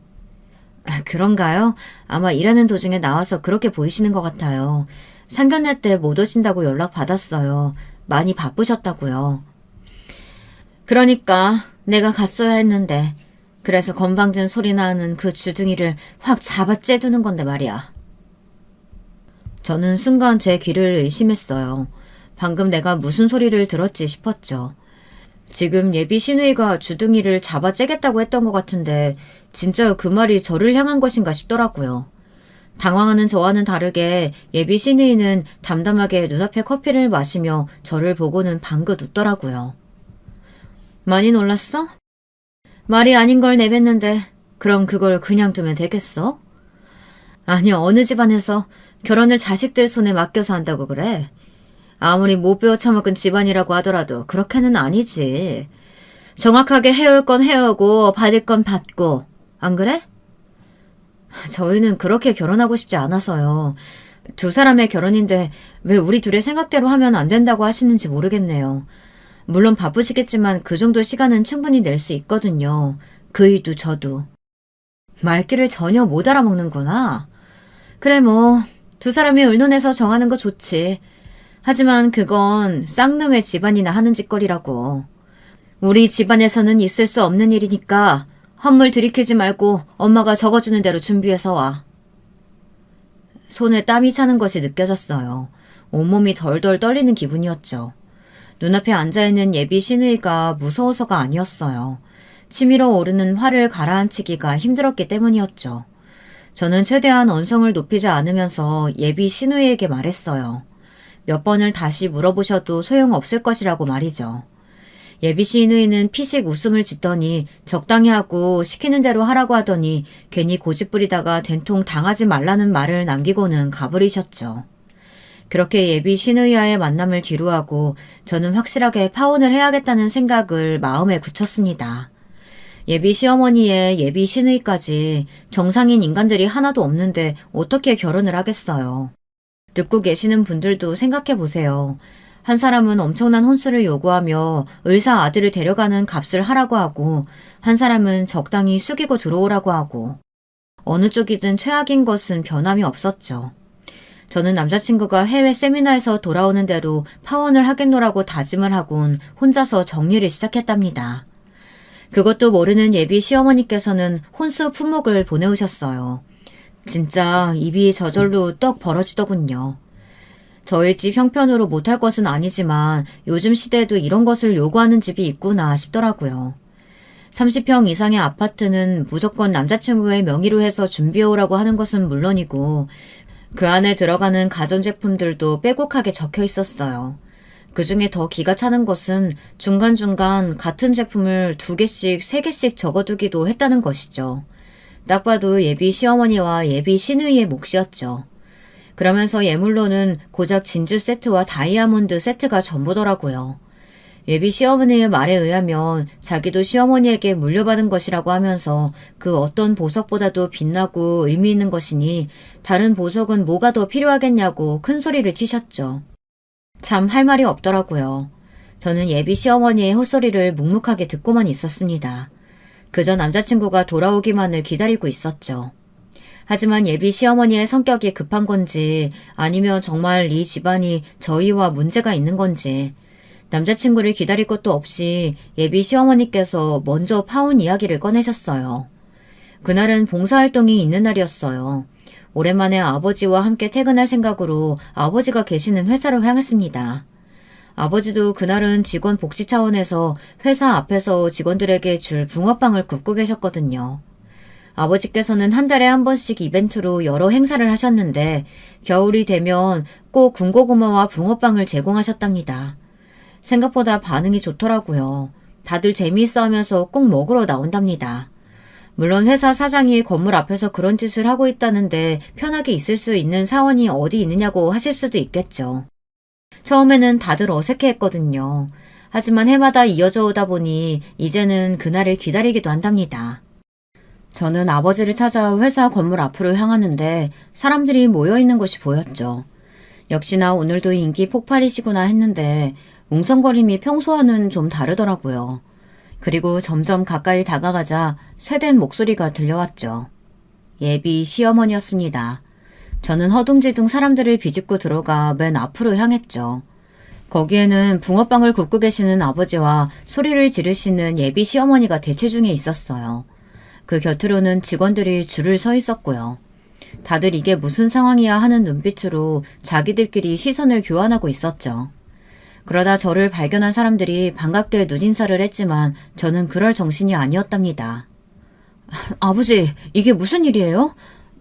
그런가요? 아마 일하는 도중에 나와서 그렇게 보이시는 것 같아요. 상견례 때 못 오신다고 연락 받았어요. 많이 바쁘셨다고요. 그러니까 내가 갔어야 했는데 그래서 건방진 소리 나는 그 주둥이를 확 잡아 째두는 건데 말이야. 저는 순간 제 귀를 의심했어요. 방금 내가 무슨 소리를 들었지 싶었죠. 지금 예비 시누이가 주둥이를 잡아 째겠다고 했던 것 같은데 진짜 그 말이 저를 향한 것인가 싶더라고요. 당황하는 저와는 다르게 예비 시누이는 담담하게 눈앞에 커피를 마시며 저를 보고는 방긋 웃더라고요. 많이 놀랐어? 말이 아닌 걸 내뱉는데 그럼 그걸 그냥 두면 되겠어? 아니, 어느 집안에서 결혼을 자식들 손에 맡겨서 한다고 그래? 아무리 못 배워 처먹은 집안이라고 하더라도 그렇게는 아니지. 정확하게 해올 건 해오고 받을 건 받고, 안 그래? 저희는 그렇게 결혼하고 싶지 않아서요. 두 사람의 결혼인데 왜 우리 둘의 생각대로 하면 안 된다고 하시는지 모르겠네요. 물론 바쁘시겠지만 그 정도 시간은 충분히 낼 수 있거든요. 그이도 저도. 말귀를 전혀 못 알아먹는구나. 그래 뭐 두 사람이 의논해서 정하는 거 좋지. 하지만 그건 쌍놈의 집안이나 하는 짓거리라고. 우리 집안에서는 있을 수 없는 일이니까 헛물 들이키지 말고 엄마가 적어주는 대로 준비해서 와. 손에 땀이 차는 것이 느껴졌어요. 온몸이 덜덜 떨리는 기분이었죠. 눈앞에 앉아있는 예비 시누이가 무서워서가 아니었어요. 치밀어 오르는 화를 가라앉히기가 힘들었기 때문이었죠. 저는 최대한 언성을 높이지 않으면서 예비 시누이에게 말했어요. 몇 번을 다시 물어보셔도 소용없을 것이라고 말이죠. 예비 시누이는 피식 웃음을 짓더니 적당히 하고 시키는 대로 하라고 하더니 괜히 고집부리다가 된통 당하지 말라는 말을 남기고는 가버리셨죠. 그렇게 예비 시누이와의 만남을 뒤로하고 저는 확실하게 파혼을 해야겠다는 생각을 마음에 굳혔습니다. 예비 시어머니의 예비 시누이까지 정상인 인간들이 하나도 없는데 어떻게 결혼을 하겠어요. 듣고 계시는 분들도 생각해 보세요. 한 사람은 엄청난 혼수를 요구하며 의사 아들을 데려가는 값을 하라고 하고 한 사람은 적당히 숙이고 들어오라고 하고 어느 쪽이든 최악인 것은 변함이 없었죠. 저는 남자친구가 해외 세미나에서 돌아오는 대로 파혼을 하겠노라고 다짐을 하곤 혼자서 정리를 시작했답니다. 그것도 모르는 예비 시어머니께서는 혼수 품목을 보내오셨어요. 진짜 입이 저절로 떡 벌어지더군요. 저희 집 형편으로 못할 것은 아니지만 요즘 시대에도 이런 것을 요구하는 집이 있구나 싶더라고요. 30평 이상의 아파트는 무조건 남자친구의 명의로 해서 준비해오라고 하는 것은 물론이고 그 안에 들어가는 가전제품들도 빼곡하게 적혀 있었어요. 그중에 더 기가 차는 것은 중간중간 같은 제품을 2개씩, 3개씩 적어두기도 했다는 것이죠. 딱 봐도 예비 시어머니와 예비 시누이의 몫이었죠. 그러면서 예물로는 고작 진주 세트와 다이아몬드 세트가 전부더라고요. 예비 시어머니의 말에 의하면 자기도 시어머니에게 물려받은 것이라고 하면서 그 어떤 보석보다도 빛나고 의미 있는 것이니 다른 보석은 뭐가 더 필요하겠냐고 큰 소리를 치셨죠. 참 할 말이 없더라고요. 저는 예비 시어머니의 헛소리를 묵묵하게 듣고만 있었습니다. 그저 남자친구가 돌아오기만을 기다리고 있었죠. 하지만 예비 시어머니의 성격이 급한 건지 아니면 정말 이 집안이 저희와 문제가 있는 건지 남자친구를 기다릴 것도 없이 예비 시어머니께서 먼저 파혼 이야기를 꺼내셨어요. 그날은 봉사활동이 있는 날이었어요. 오랜만에 아버지와 함께 퇴근할 생각으로 아버지가 계시는 회사로 향했습니다. 아버지도 그날은 직원 복지 차원에서 회사 앞에서 직원들에게 줄 붕어빵을 굽고 계셨거든요. 아버지께서는 한 달에 한 번씩 이벤트로 여러 행사를 하셨는데 겨울이 되면 꼭 군고구마와 붕어빵을 제공하셨답니다. 생각보다 반응이 좋더라고요. 다들 재미있어 하면서 꼭 먹으러 나온답니다. 물론 회사 사장이 건물 앞에서 그런 짓을 하고 있다는데 편하게 있을 수 있는 사원이 어디 있느냐고 하실 수도 있겠죠. 처음에는 다들 어색해했거든요. 하지만 해마다 이어져 오다 보니 이제는 그날을 기다리기도 한답니다. 저는 아버지를 찾아 회사 건물 앞으로 향하는데 사람들이 모여있는 것이 보였죠. 역시나 오늘도 인기 폭발이시구나 했는데 웅성거림이 평소와는 좀 다르더라고요. 그리고 점점 가까이 다가가자 새된 목소리가 들려왔죠. 예비 시어머니였습니다. 저는 허둥지둥 사람들을 비집고 들어가 맨 앞으로 향했죠. 거기에는 붕어빵을 굽고 계시는 아버지와 소리를 지르시는 예비 시어머니가 대치 중에 있었어요. 그 곁으로는 직원들이 줄을 서 있었고요. 다들 이게 무슨 상황이야 하는 눈빛으로 자기들끼리 시선을 교환하고 있었죠. 그러다 저를 발견한 사람들이 반갑게 눈인사를 했지만 저는 그럴 정신이 아니었답니다. 아버지, 이게 무슨 일이에요?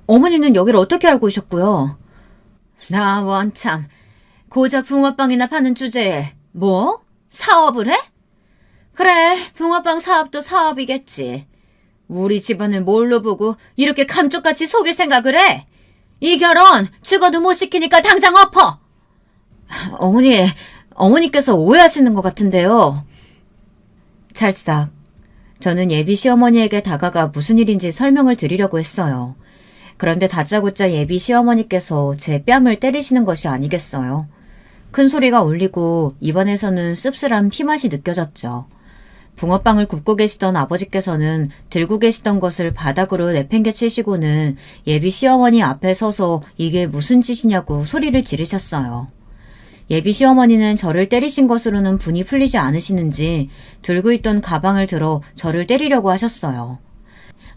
어머니는 여기를 어떻게 알고 오셨고요? 나 원참, 고작 붕어빵이나 파는 주제에 뭐? 사업을 해? 그래, 붕어빵 사업도 사업이겠지. 우리 집안을 뭘로 보고 이렇게 감쪽같이 속일 생각을 해? 이 결혼 죽어도 못 시키니까 당장 엎어! 어머니께서 오해하시는 것 같은데요. 찰싹. 저는 예비 시어머니에게 다가가 무슨 일인지 설명을 드리려고 했어요. 그런데 다짜고짜 예비 시어머니께서 제 뺨을 때리시는 것이 아니겠어요. 큰 소리가 울리고 입안에서는 씁쓸한 피맛이 느껴졌죠. 붕어빵을 굽고 계시던 아버지께서는 들고 계시던 것을 바닥으로 내팽개치시고는 예비 시어머니 앞에 서서 이게 무슨 짓이냐고 소리를 지르셨어요. 예비 시어머니는 저를 때리신 것으로는 분이 풀리지 않으시는지 들고 있던 가방을 들어 저를 때리려고 하셨어요.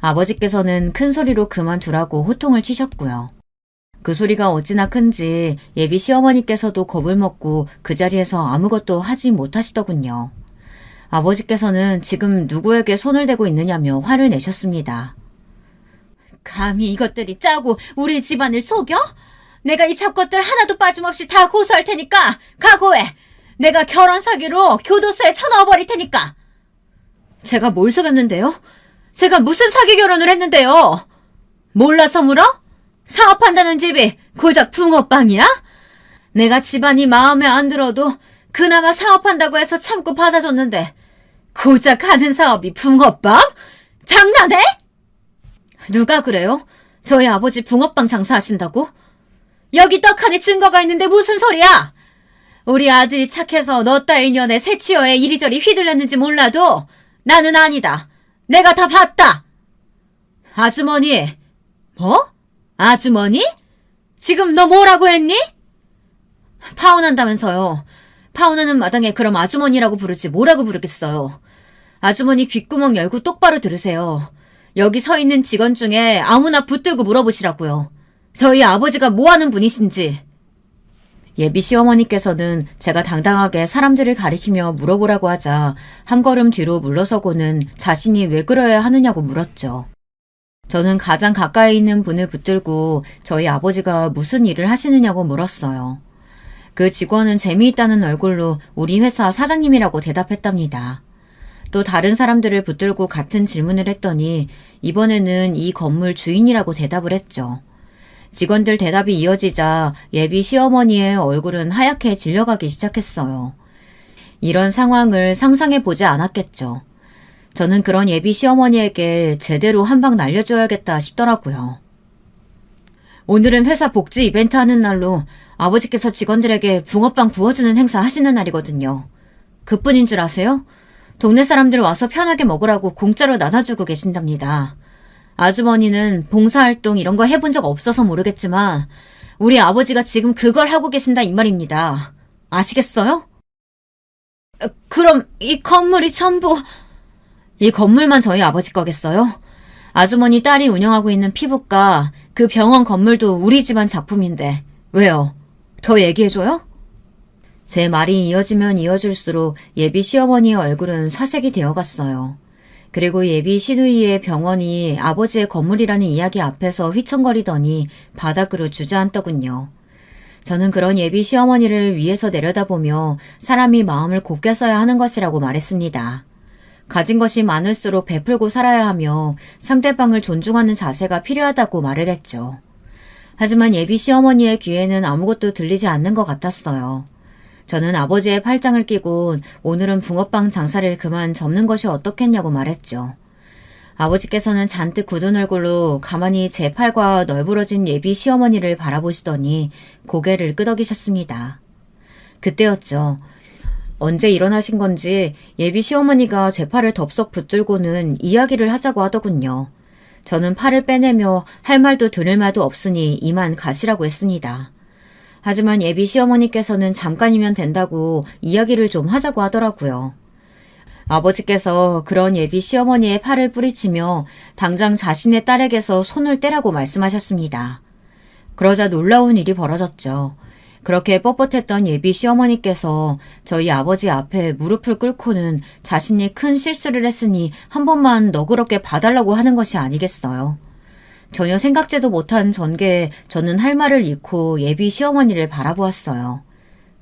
아버지께서는 큰 소리로 그만두라고 호통을 치셨고요. 그 소리가 어찌나 큰지 예비 시어머니께서도 겁을 먹고 그 자리에서 아무것도 하지 못하시더군요. 아버지께서는 지금 누구에게 손을 대고 있느냐며 화를 내셨습니다. 감히 이것들이 짜고 우리 집안을 속여? 내가 이 잡것들 하나도 빠짐없이 다 고소할 테니까 각오해. 내가 결혼 사기로 교도소에 쳐넣어버릴 테니까. 제가 뭘 속였는데요? 제가 무슨 사기 결혼을 했는데요? 몰라서 물어? 사업한다는 집이 고작 붕어빵이야? 내가 집안이 마음에 안 들어도 그나마 사업한다고 해서 참고 받아줬는데 고작 하는 사업이 붕어빵? 장난해? 누가 그래요? 저희 아버지 붕어빵 장사하신다고? 여기 떡하니 증거가 있는데 무슨 소리야? 우리 아들이 착해서 너 따위 년에 새치어에 이리저리 휘둘렸는지 몰라도 나는 아니다. 내가 다 봤다. 아주머니. 뭐? 아주머니? 지금 너 뭐라고 했니? 파혼한다면서요. 파혼하는 마당에 그럼 아주머니라고 부르지 뭐라고 부르겠어요. 아주머니 귓구멍 열고 똑바로 들으세요. 여기 서 있는 직원 중에 아무나 붙들고 물어보시라고요. 저희 아버지가 뭐하는 분이신지. 예비 시어머니께서는 제가 당당하게 사람들을 가리키며 물어보라고 하자 한 걸음 뒤로 물러서고는 자신이 왜 그러야 하느냐고 물었죠. 저는 가장 가까이 있는 분을 붙들고 저희 아버지가 무슨 일을 하시느냐고 물었어요. 그 직원은 재미있다는 얼굴로 우리 회사 사장님이라고 대답했답니다. 또 다른 사람들을 붙들고 같은 질문을 했더니 이번에는 이 건물 주인이라고 대답을 했죠. 직원들 대답이 이어지자 예비 시어머니의 얼굴은 하얗게 질려가기 시작했어요. 이런 상황을 상상해 보지 않았겠죠. 저는 그런 예비 시어머니에게 제대로 한 방 날려줘야겠다 싶더라고요. 오늘은 회사 복지 이벤트 하는 날로 아버지께서 직원들에게 붕어빵 구워주는 행사 하시는 날이거든요. 그뿐인 줄 아세요? 동네 사람들 와서 편하게 먹으라고 공짜로 나눠주고 계신답니다. 아주머니는 봉사활동 이런 거 해본 적 없어서 모르겠지만 우리 아버지가 지금 그걸 하고 계신다 이 말입니다. 아시겠어요? 그럼 이 건물이 전부... 이 건물만 저희 아버지 거겠어요? 아주머니 딸이 운영하고 있는 피부과 그 병원 건물도 우리 집안 작품인데 왜요? 더 얘기해줘요? 제 말이 이어지면 이어질수록 예비 시어머니의 얼굴은 사색이 되어갔어요. 그리고 예비 시누이의 병원이 아버지의 건물이라는 이야기 앞에서 휘청거리더니 바닥으로 주저앉더군요. 저는 그런 예비 시어머니를 위에서 내려다보며 사람이 마음을 곱게 써야 하는 것이라고 말했습니다. 가진 것이 많을수록 베풀고 살아야 하며 상대방을 존중하는 자세가 필요하다고 말을 했죠. 하지만 예비 시어머니의 귀에는 아무것도 들리지 않는 것 같았어요. 저는 아버지의 팔짱을 끼고 오늘은 붕어빵 장사를 그만 접는 것이 어떻겠냐고 말했죠. 아버지께서는 잔뜩 굳은 얼굴로 가만히 제 팔과 널브러진 예비 시어머니를 바라보시더니 고개를 끄덕이셨습니다. 그때였죠. 언제 일어나신 건지 예비 시어머니가 제 팔을 덥석 붙들고는 이야기를 하자고 하더군요. 저는 팔을 빼내며 할 말도 들을 말도 없으니 이만 가시라고 했습니다. 하지만 예비 시어머니께서는 잠깐이면 된다고 이야기를 좀 하자고 하더라고요. 아버지께서 그런 예비 시어머니의 팔을 뿌리치며 당장 자신의 딸에게서 손을 떼라고 말씀하셨습니다. 그러자 놀라운 일이 벌어졌죠. 그렇게 뻣뻣했던 예비 시어머니께서 저희 아버지 앞에 무릎을 꿇고는 자신이 큰 실수를 했으니 한 번만 너그럽게 봐달라고 하는 것이 아니겠어요. 전혀 생각지도 못한 전개에 저는 할 말을 잃고 예비 시어머니를 바라보았어요.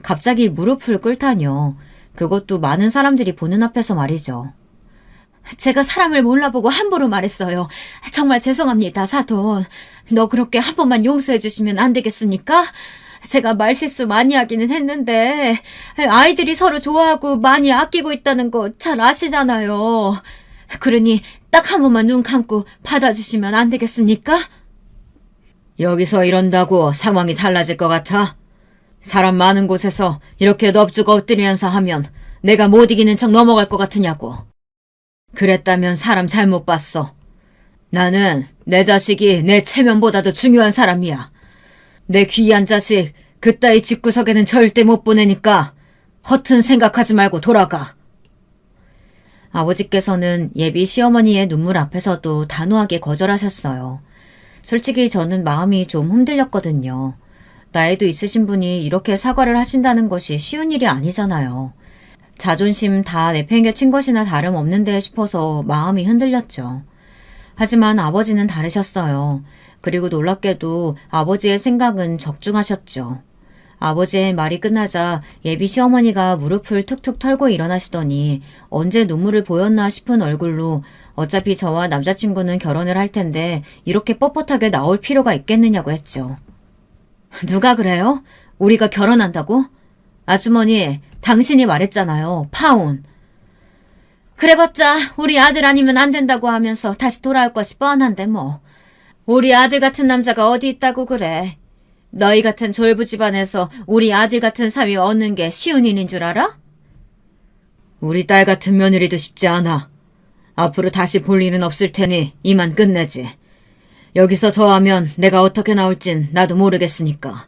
갑자기 무릎을 꿇다뇨. 그것도 많은 사람들이 보는 앞에서 말이죠. 제가 사람을 몰라보고 함부로 말했어요. 정말 죄송합니다, 사돈. 너 그렇게 한 번만 용서해 주시면 안 되겠습니까? 제가 말실수 많이 하기는 했는데 아이들이 서로 좋아하고 많이 아끼고 있다는 거 잘 아시잖아요. 그러니 딱 한 번만 눈 감고 받아주시면 안 되겠습니까? 여기서 이런다고 상황이 달라질 것 같아? 사람 많은 곳에서 이렇게 넙죽 엎드리면서 하면 내가 못 이기는 척 넘어갈 것 같으냐고. 그랬다면 사람 잘못 봤어. 나는 내 자식이 내 체면보다도 중요한 사람이야. 내 귀한 자식 그따위 집구석에는 절대 못 보내니까 허튼 생각하지 말고 돌아가. 아버지께서는 예비 시어머니의 눈물 앞에서도 단호하게 거절하셨어요. 솔직히 저는 마음이 좀 흔들렸거든요. 나이도 있으신 분이 이렇게 사과를 하신다는 것이 쉬운 일이 아니잖아요. 자존심 다 내팽개친 것이나 다름없는데 싶어서 마음이 흔들렸죠. 하지만 아버지는 다르셨어요. 그리고 놀랍게도 아버지의 생각은 적중하셨죠. 아버지의 말이 끝나자 예비 시어머니가 무릎을 툭툭 털고 일어나시더니 언제 눈물을 보였나 싶은 얼굴로 어차피 저와 남자친구는 결혼을 할 텐데 이렇게 뻣뻣하게 나올 필요가 있겠느냐고 했죠. 누가 그래요? 우리가 결혼한다고? 아주머니, 당신이 말했잖아요. 파혼. 그래봤자 우리 아들 아니면 안 된다고 하면서 다시 돌아올 것이 뻔한데 뭐. 우리 아들 같은 남자가 어디 있다고 그래. 너희 같은 졸부 집안에서 우리 아들 같은 사위 얻는 게 쉬운 일인 줄 알아? 우리 딸 같은 며느리도 쉽지 않아. 앞으로 다시 볼 일은 없을 테니 이만 끝내지. 여기서 더 하면 내가 어떻게 나올진 나도 모르겠으니까.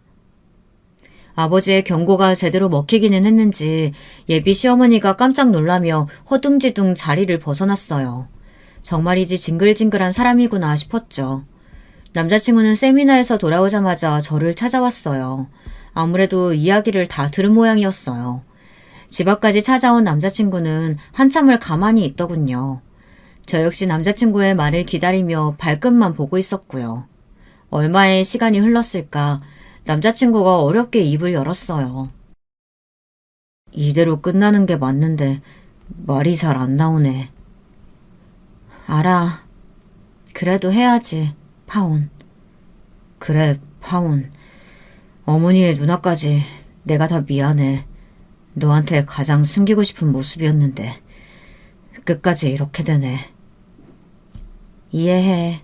아버지의 경고가 제대로 먹히기는 했는지 예비 시어머니가 깜짝 놀라며 허둥지둥 자리를 벗어났어요. 정말이지 징글징글한 사람이구나 싶었죠. 남자친구는 세미나에서 돌아오자마자 저를 찾아왔어요. 아무래도 이야기를 다 들은 모양이었어요. 집 앞까지 찾아온 남자친구는 한참을 가만히 있더군요. 저 역시 남자친구의 말을 기다리며 발끝만 보고 있었고요. 얼마의 시간이 흘렀을까 남자친구가 어렵게 입을 열었어요. 이대로 끝나는 게 맞는데 말이 잘 안 나오네. 알아. 그래도 해야지. 파혼. 그래, 파혼. 어머니의 누나까지 내가 다 미안해. 너한테 가장 숨기고 싶은 모습이었는데 끝까지 이렇게 되네. 이해해.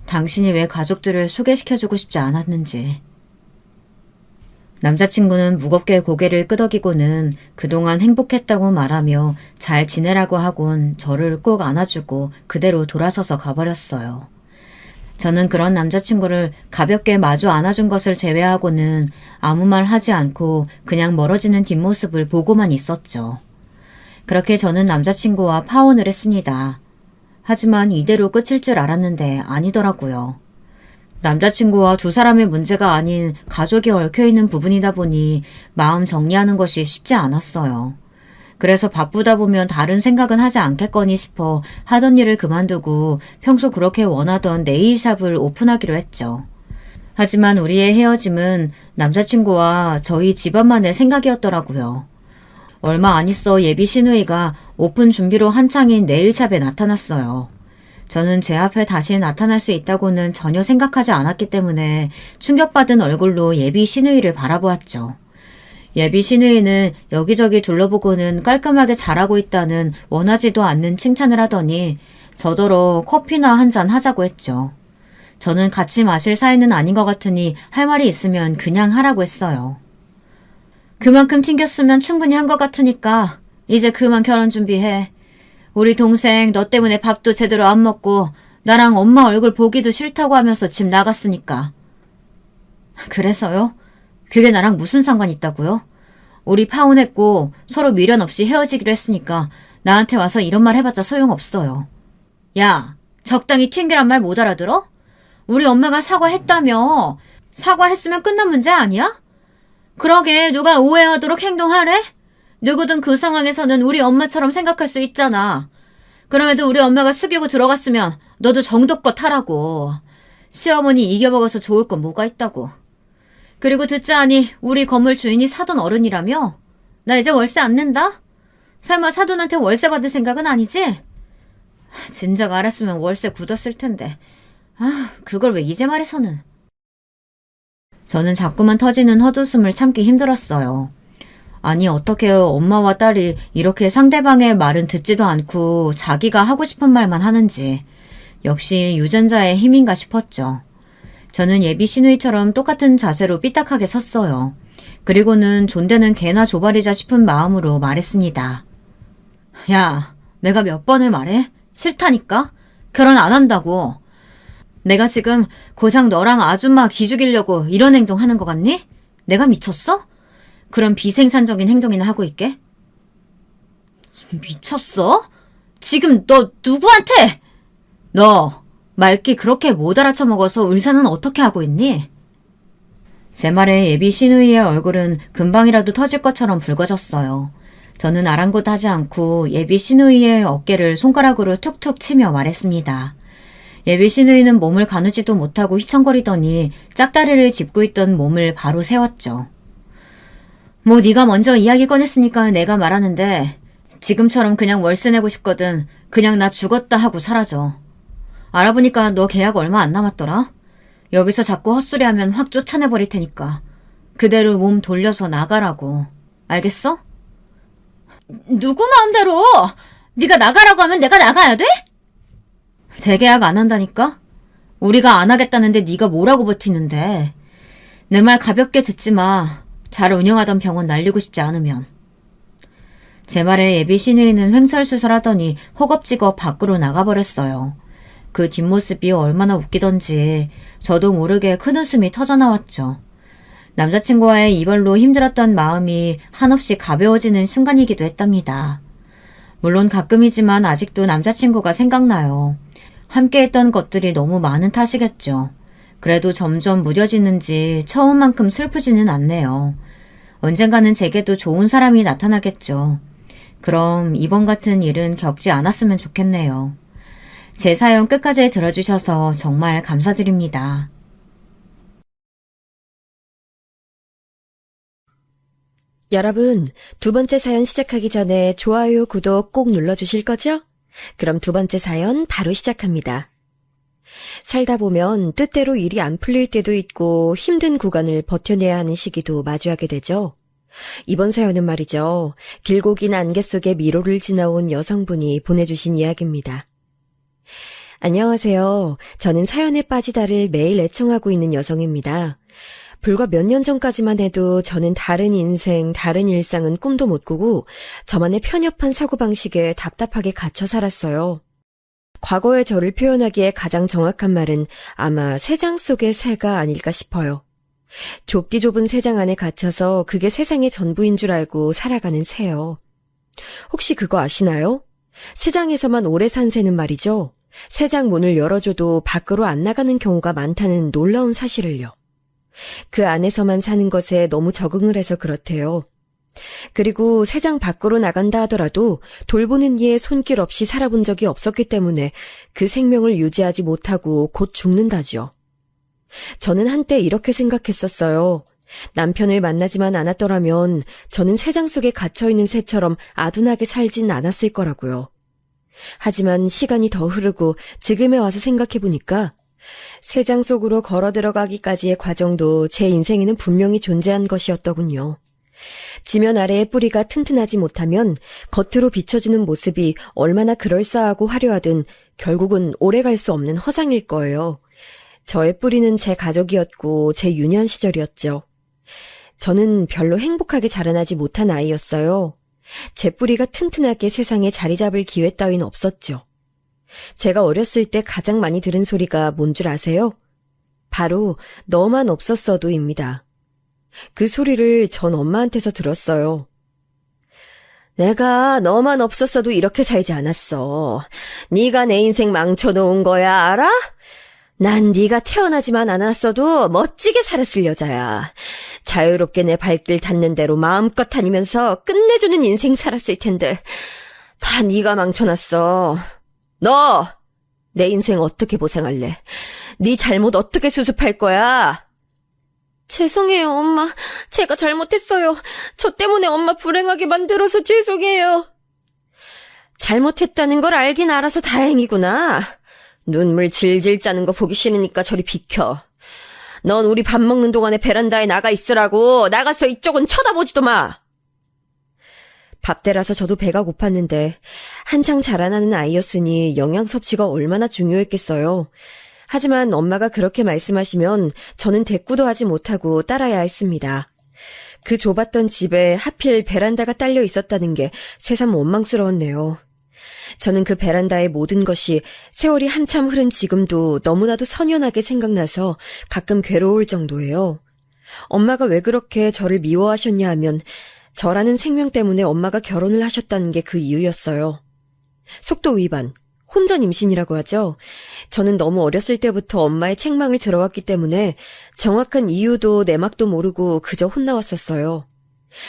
당신이 왜 가족들을 소개시켜주고 싶지 않았는지. 남자친구는 무겁게 고개를 끄덕이고는 그동안 행복했다고 말하며 잘 지내라고 하곤 저를 꼭 안아주고 그대로 돌아서서 가버렸어요. 저는 그런 남자친구를 가볍게 마주 안아준 것을 제외하고는 아무 말 하지 않고 그냥 멀어지는 뒷모습을 보고만 있었죠. 그렇게 저는 남자친구와 파혼을 했습니다. 하지만 이대로 끝일 줄 알았는데 아니더라고요. 남자친구와 두 사람의 문제가 아닌 가족이 얽혀있는 부분이다 보니 마음 정리하는 것이 쉽지 않았어요. 그래서 바쁘다 보면 다른 생각은 하지 않겠거니 싶어 하던 일을 그만두고 평소 그렇게 원하던 네일샵을 오픈하기로 했죠. 하지만 우리의 헤어짐은 남자친구와 저희 집안만의 생각이었더라고요. 얼마 안 있어 예비 시누이가 오픈 준비로 한창인 네일샵에 나타났어요. 저는 제 앞에 다시 나타날 수 있다고는 전혀 생각하지 않았기 때문에 충격받은 얼굴로 예비 시누이를 바라보았죠. 예비 시누이는 여기저기 둘러보고는 깔끔하게 잘하고 있다는 원하지도 않는 칭찬을 하더니 저더러 커피나 한잔 하자고 했죠. 저는 같이 마실 사이는 아닌 것 같으니 할 말이 있으면 그냥 하라고 했어요. 그만큼 튕겼으면 충분히 한 것 같으니까 이제 그만 결혼 준비해. 우리 동생 너 때문에 밥도 제대로 안 먹고 나랑 엄마 얼굴 보기도 싫다고 하면서 집 나갔으니까. 그래서요? 그게 나랑 무슨 상관 있다고요? 우리 파혼했고 서로 미련 없이 헤어지기로 했으니까 나한테 와서 이런 말 해봤자 소용없어요. 야, 적당히 튕기란 말 못 알아들어? 우리 엄마가 사과했다며. 사과했으면 끝난 문제 아니야? 그러게 누가 오해하도록 행동하래? 누구든 그 상황에서는 우리 엄마처럼 생각할 수 있잖아. 그럼에도 우리 엄마가 숙이고 들어갔으면 너도 정도껏 하라고. 시어머니 이겨먹어서 좋을 건 뭐가 있다고. 그리고 듣자하니 우리 건물 주인이 사돈 어른이라며? 나 이제 월세 안 낸다? 설마 사돈한테 월세 받을 생각은 아니지? 진작 알았으면 월세 굳었을 텐데. 그걸 왜 이제 말해서는. 저는 자꾸만 터지는 헛웃음을 참기 힘들었어요. 아니, 어떻게 엄마와 딸이 이렇게 상대방의 말은 듣지도 않고 자기가 하고 싶은 말만 하는지. 역시 유전자의 힘인가 싶었죠. 저는 예비 시누이처럼 똑같은 자세로 삐딱하게 섰어요. 그리고는 존대는 개나 조발이자 싶은 마음으로 말했습니다. 야, 내가 몇 번을 말해? 싫다니까? 결혼 안 한다고. 내가 지금 고작 너랑 아줌마 기죽이려고 이런 행동 하는 것 같니? 내가 미쳤어? 그런 비생산적인 행동이나 하고 있게? 미쳤어? 지금 너 누구한테? 너 말귀 그렇게 못 알아쳐먹어서 의사는 어떻게 하고 있니? 제 말에 예비 시누이의 얼굴은 금방이라도 터질 것처럼 붉어졌어요. 저는 아랑곳하지 않고 예비 시누이의 어깨를 손가락으로 툭툭 치며 말했습니다. 예비 시누이는 몸을 가누지도 못하고 휘청거리더니 짝다리를 짚고 있던 몸을 바로 세웠죠. 뭐 네가 먼저 이야기 꺼냈으니까 내가 말하는데 지금처럼 그냥 월세 내고 싶거든. 그냥 나 죽었다 하고 사라져. 알아보니까 너 계약 얼마 안 남았더라? 여기서 자꾸 헛소리하면 확 쫓아내버릴 테니까. 그대로 몸 돌려서 나가라고. 알겠어? 누구 마음대로? 네가 나가라고 하면 내가 나가야 돼? 재계약 안 한다니까? 우리가 안 하겠다는데 네가 뭐라고 버티는데. 내 말 가볍게 듣지 마. 잘 운영하던 병원 날리고 싶지 않으면. 제 말에 예비 시누이는 횡설수설하더니 허겁지겁 밖으로 나가버렸어요. 그 뒷모습이 얼마나 웃기던지 저도 모르게 큰웃음이 터져나왔죠. 남자친구와의 이별로 힘들었던 마음이 한없이 가벼워지는 순간이기도 했답니다. 물론 가끔이지만 아직도 남자친구가 생각나요. 함께했던 것들이 너무 많은 탓이겠죠. 그래도 점점 무뎌지는지 처음만큼 슬프지는 않네요. 언젠가는 제게도 좋은 사람이 나타나겠죠. 그럼 이번 같은 일은 겪지 않았으면 좋겠네요. 제 사연 끝까지 들어주셔서 정말 감사드립니다. 여러분, 두 번째 사연 시작하기 전에 좋아요, 구독 꼭 눌러주실 거죠? 그럼 두 번째 사연 바로 시작합니다. 살다 보면 뜻대로 일이 안 풀릴 때도 있고 힘든 구간을 버텨내야 하는 시기도 마주하게 되죠. 이번 사연은 말이죠. 길고 긴 안개 속에 미로를 지나온 여성분이 보내주신 이야기입니다. 안녕하세요. 저는 사연에 빠지다를 매일 애청하고 있는 여성입니다. 불과 몇 년 전까지만 해도 저는 다른 인생, 다른 일상은 꿈도 못 꾸고 저만의 편협한 사고방식에 답답하게 갇혀 살았어요. 과거의 저를 표현하기에 가장 정확한 말은 아마 새장 속의 새가 아닐까 싶어요. 좁디 좁은 새장 안에 갇혀서 그게 세상의 전부인 줄 알고 살아가는 새요. 혹시 그거 아시나요? 새장에서만 오래 산 새는 말이죠. 새장 문을 열어줘도 밖으로 안 나가는 경우가 많다는 놀라운 사실을요. 그 안에서만 사는 것에 너무 적응을 해서 그렇대요. 그리고 새장 밖으로 나간다 하더라도 돌보는 이의 손길 없이 살아본 적이 없었기 때문에 그 생명을 유지하지 못하고 곧 죽는다죠. 저는 한때 이렇게 생각했었어요. 남편을 만나지만 않았더라면 저는 새장 속에 갇혀있는 새처럼 아둔하게 살진 않았을 거라고요. 하지만 시간이 더 흐르고 지금에 와서 생각해보니까 새장 속으로 걸어 들어가기까지의 과정도 제 인생에는 분명히 존재한 것이었더군요. 지면 아래의 뿌리가 튼튼하지 못하면 겉으로 비춰지는 모습이 얼마나 그럴싸하고 화려하든 결국은 오래 갈 수 없는 허상일 거예요. 저의 뿌리는 제 가족이었고 제 유년 시절이었죠. 저는 별로 행복하게 자라나지 못한 아이였어요. 제 뿌리가 튼튼하게 세상에 자리 잡을 기회 따윈 없었죠. 제가 어렸을 때 가장 많이 들은 소리가 뭔 줄 아세요? 바로 너만 없었어도입니다. 그 소리를 전 엄마한테서 들었어요. 내가 너만 없었어도 이렇게 살지 않았어. 네가 내 인생 망쳐놓은 거야, 알아? 난 네가 태어나지만 않았어도 멋지게 살았을 여자야. 자유롭게 내 발길 닿는 대로 마음껏 다니면서 끝내주는 인생 살았을 텐데 다 네가 망쳐놨어. 너! 내 인생 어떻게 보상할래? 네 잘못 어떻게 수습할 거야? 죄송해요, 엄마. 제가 잘못했어요. 저 때문에 엄마 불행하게 만들어서 죄송해요. 잘못했다는 걸 알긴 알아서 다행이구나. 눈물 질질 짜는 거 보기 싫으니까 저리 비켜. 넌 우리 밥 먹는 동안에 베란다에 나가 있으라고. 나가서 이쪽은 쳐다보지도 마. 밥때라서 저도 배가 고팠는데 한창 자라나는 아이였으니 영양 섭취가 얼마나 중요했겠어요. 하지만 엄마가 그렇게 말씀하시면 저는 대꾸도 하지 못하고 따라야 했습니다. 그 좁았던 집에 하필 베란다가 딸려 있었다는 게 새삼 원망스러웠네요. 저는 그 베란다의 모든 것이 세월이 한참 흐른 지금도 너무나도 선연하게 생각나서 가끔 괴로울 정도예요. 엄마가 왜 그렇게 저를 미워하셨냐 하면 저라는 생명 때문에 엄마가 결혼을 하셨다는 게 그 이유였어요. 속도 위반, 혼전 임신이라고 하죠. 저는 너무 어렸을 때부터 엄마의 책망을 들어왔기 때문에 정확한 이유도 내막도 모르고 그저 혼나왔었어요.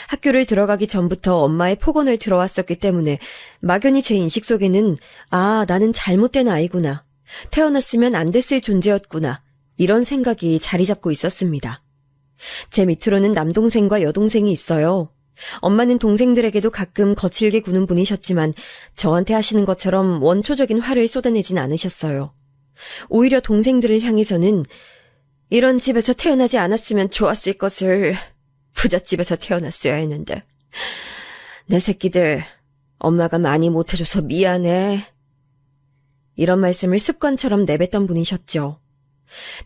학교를 들어가기 전부터 엄마의 폭언을 들어왔었기 때문에 막연히 제 인식 속에는 나는 잘못된 아이구나. 태어났으면 안 됐을 존재였구나. 이런 생각이 자리 잡고 있었습니다. 제 밑으로는 남동생과 여동생이 있어요. 엄마는 동생들에게도 가끔 거칠게 구는 분이셨지만 저한테 하시는 것처럼 원초적인 화를 쏟아내진 않으셨어요. 오히려 동생들을 향해서는 이런 집에서 태어나지 않았으면 좋았을 것을 부잣집에서 태어났어야 했는데 내 새끼들 엄마가 많이 못해줘서 미안해. 이런 말씀을 습관처럼 내뱉던 분이셨죠.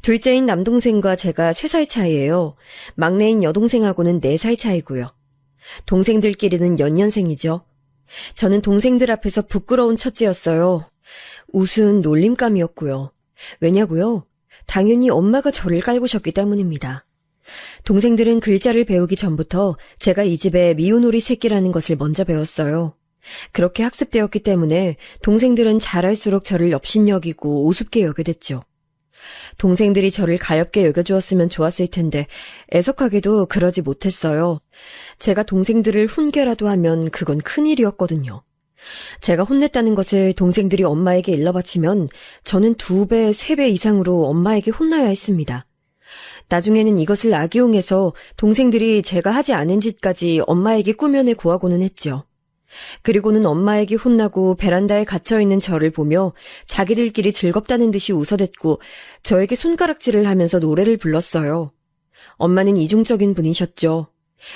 둘째인 남동생과 제가 3살 차이예요. 막내인 여동생하고는 4살 차이고요. 동생들끼리는 연년생이죠. 저는 동생들 앞에서 부끄러운 첫째였어요. 우스운 놀림감이었고요. 왜냐고요? 당연히 엄마가 저를 깔보셨기 때문입니다. 동생들은 글자를 배우기 전부터 제가 이 집의 미운오리 새끼라는 것을 먼저 배웠어요. 그렇게 학습되었기 때문에 동생들은 잘할수록 저를 업신여기고 우습게 여겨 됐죠. 동생들이 저를 가엽게 여겨주었으면 좋았을 텐데 애석하게도 그러지 못했어요. 제가 동생들을 훈계라도 하면 그건 큰일이었거든요. 제가 혼냈다는 것을 동생들이 엄마에게 일러바치면 저는 2배, 3배 이상으로 엄마에게 혼나야 했습니다. 나중에는 이것을 악용해서 동생들이 제가 하지 않은 짓까지 엄마에게 꾸며내 고하고는 했죠. 그리고는 엄마에게 혼나고 베란다에 갇혀있는 저를 보며 자기들끼리 즐겁다는 듯이 웃어댔고 저에게 손가락질을 하면서 노래를 불렀어요. 엄마는 이중적인 분이셨죠.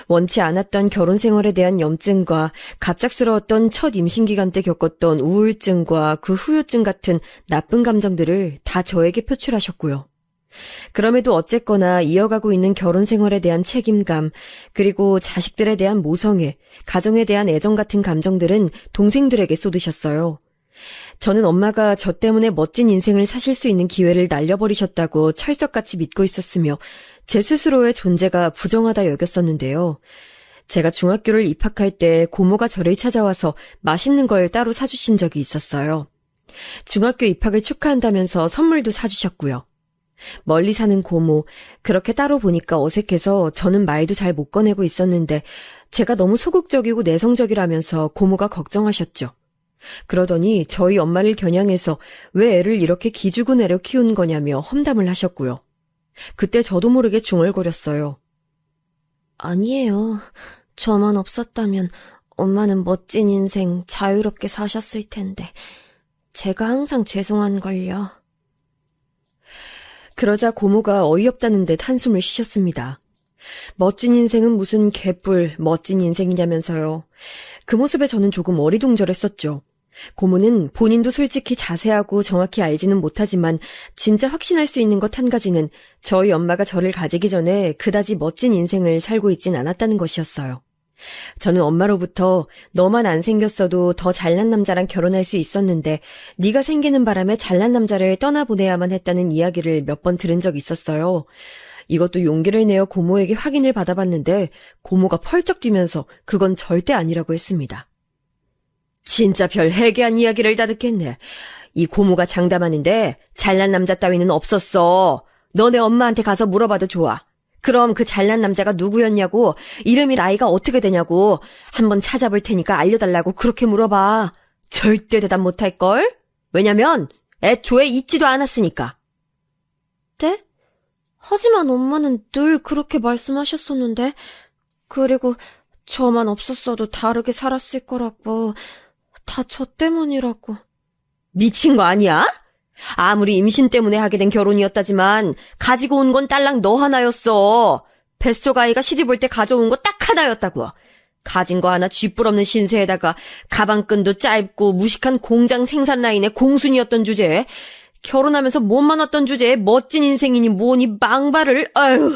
원치 않았던 결혼 생활에 대한 염증과 갑작스러웠던 첫 임신기간 때 겪었던 우울증과 그 후유증 같은 나쁜 감정들을 다 저에게 표출하셨고요. 그럼에도 어쨌거나 이어가고 있는 결혼 생활에 대한 책임감, 그리고 자식들에 대한 모성애, 가정에 대한 애정 같은 감정들은 동생들에게 쏟으셨어요. 저는 엄마가 저 때문에 멋진 인생을 사실 수 있는 기회를 날려버리셨다고 철석같이 믿고 있었으며 제 스스로의 존재가 부정하다 여겼었는데요. 제가 중학교를 입학할 때 고모가 저를 찾아와서 맛있는 걸 따로 사주신 적이 있었어요. 중학교 입학을 축하한다면서 선물도 사주셨고요. 멀리 사는 고모, 그렇게 따로 보니까 어색해서 저는 말도 잘 못 꺼내고 있었는데 제가 너무 소극적이고 내성적이라면서 고모가 걱정하셨죠. 그러더니 저희 엄마를 겨냥해서 왜 애를 이렇게 기죽은 애로 키운 거냐며 험담을 하셨고요. 그때 저도 모르게 중얼거렸어요. 아니에요. 저만 없었다면 엄마는 멋진 인생 자유롭게 사셨을 텐데 제가 항상 죄송한걸요. 그러자 고모가 어이없다는 듯 한숨을 쉬셨습니다. 멋진 인생은 무슨 개뿔 멋진 인생이냐면서요. 그 모습에 저는 조금 어리둥절했었죠. 고모는 본인도 솔직히 자세하고 정확히 알지는 못하지만 진짜 확신할 수 있는 것 한 가지는 저희 엄마가 저를 가지기 전에 그다지 멋진 인생을 살고 있진 않았다는 것이었어요. 저는 엄마로부터 너만 안 생겼어도 더 잘난 남자랑 결혼할 수 있었는데 네가 생기는 바람에 잘난 남자를 떠나보내야만 했다는 이야기를 몇 번 들은 적이 있었어요. 이것도 용기를 내어 고모에게 확인을 받아봤는데 고모가 펄쩍 뛰면서 그건 절대 아니라고 했습니다. 진짜 별 해괴한 이야기를 다 듣겠네. 이 고모가 장담하는데 잘난 남자 따위는 없었어. 너네 엄마한테 가서 물어봐도 좋아. 그럼 그 잘난 남자가 누구였냐고, 이름이 나이가 어떻게 되냐고 한번 찾아볼 테니까 알려달라고 그렇게 물어봐. 절대 대답 못할걸? 왜냐면 애초에 있지도 않았으니까. 네? 하지만 엄마는 늘 그렇게 말씀하셨었는데, 그리고 저만 없었어도 다르게 살았을 거라고. 다 저 때문이라고. 미친 거 아니야? 아무리 임신 때문에 하게 된 결혼이었다지만 가지고 온 건 딸랑 너 하나였어. 뱃속 아이가 시집 올 때 가져온 거 딱 하나였다고. 가진 거 하나 쥐뿔없는 신세에다가 가방끈도 짧고 무식한 공장 생산 라인의 공순이었던 주제에 결혼하면서 못 만났던 주제에 멋진 인생이니 뭐니 망발을. 아유.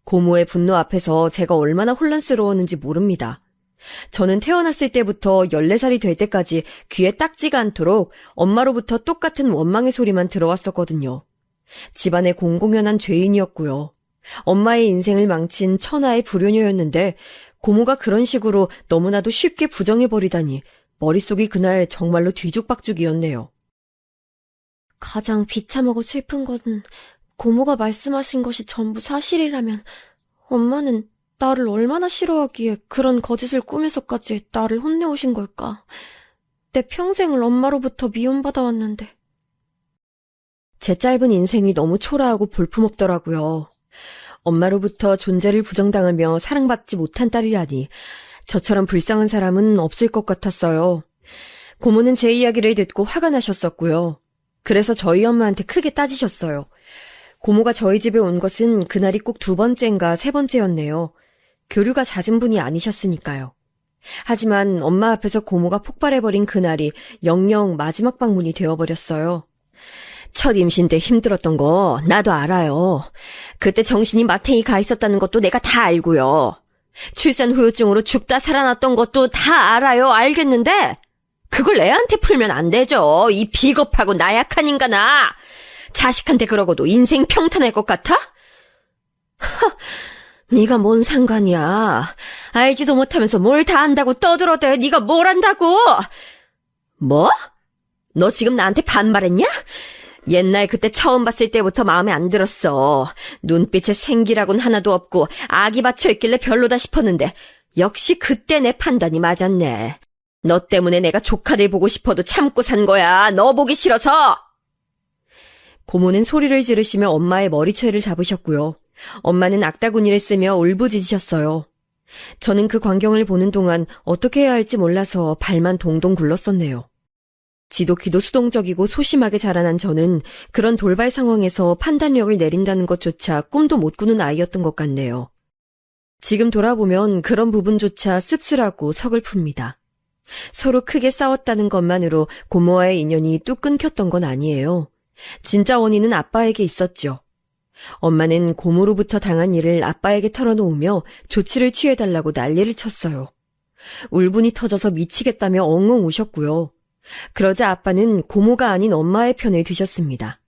고모의 분노 앞에서 제가 얼마나 혼란스러웠는지 모릅니다. 저는 태어났을 때부터 14살이 될 때까지 귀에 딱지가 않도록 엄마로부터 똑같은 원망의 소리만 들어왔었거든요. 집안의 공공연한 죄인이었고요. 엄마의 인생을 망친 천하의 불효녀였는데 고모가 그런 식으로 너무나도 쉽게 부정해버리다니 머릿속이 그날 정말로 뒤죽박죽이었네요. 가장 비참하고 슬픈 건 고모가 말씀하신 것이 전부 사실이라면 엄마는 나를 얼마나 싫어하기에 그런 거짓을 꾸며서까지 나를 혼내오신 걸까? 내 평생을 엄마로부터 미움받아왔는데. 제 짧은 인생이 너무 초라하고 볼품없더라고요. 엄마로부터 존재를 부정당하며 사랑받지 못한 딸이라니 저처럼 불쌍한 사람은 없을 것 같았어요. 고모는 제 이야기를 듣고 화가 나셨었고요. 그래서 저희 엄마한테 크게 따지셨어요. 고모가 저희 집에 온 것은 그날이 꼭 2번째인가 3번째였네요. 교류가 잦은 분이 아니셨으니까요. 하지만 엄마 앞에서 고모가 폭발해버린 그날이 영영 마지막 방문이 되어버렸어요. 첫 임신 때 힘들었던 거 나도 알아요. 그때 정신이 마탱이 가 있었다는 것도 내가 다 알고요. 출산 후유증으로 죽다 살아났던 것도 다 알아요. 알겠는데 그걸 애한테 풀면 안 되죠. 이 비겁하고 나약한 인간아. 자식한테 그러고도 인생 평탄할 것 같아? 네가 뭔 상관이야. 알지도 못하면서 뭘 다 안다고 떠들어대. 네가 뭘 안다고. 뭐? 너 지금 나한테 반말했냐? 옛날 그때 처음 봤을 때부터 마음에 안 들었어. 눈빛에 생기라곤 하나도 없고 악이 받쳐있길래 별로다 싶었는데 역시 그때 내 판단이 맞았네. 너 때문에 내가 조카들 보고 싶어도 참고 산 거야. 너 보기 싫어서. 고모는 소리를 지르시며 엄마의 머리채를 잡으셨고요. 엄마는 악다구니를 쓰며 울부짖으셨어요. 저는 그 광경을 보는 동안 어떻게 해야 할지 몰라서 발만 동동 굴렀었네요. 지독히도 수동적이고 소심하게 자라난 저는 그런 돌발 상황에서 판단력을 내린다는 것조차 꿈도 못 꾸는 아이였던 것 같네요. 지금 돌아보면 그런 부분조차 씁쓸하고 서글픕니다. 서로 크게 싸웠다는 것만으로 고모와의 인연이 뚝 끊겼던 건 아니에요. 진짜 원인은 아빠에게 있었죠. 엄마는 고모로부터 당한 일을 아빠에게 털어놓으며 조치를 취해달라고 난리를 쳤어요. 울분이 터져서 미치겠다며 엉엉 우셨고요. 그러자 아빠는 고모가 아닌 엄마의 편을 드셨습니다.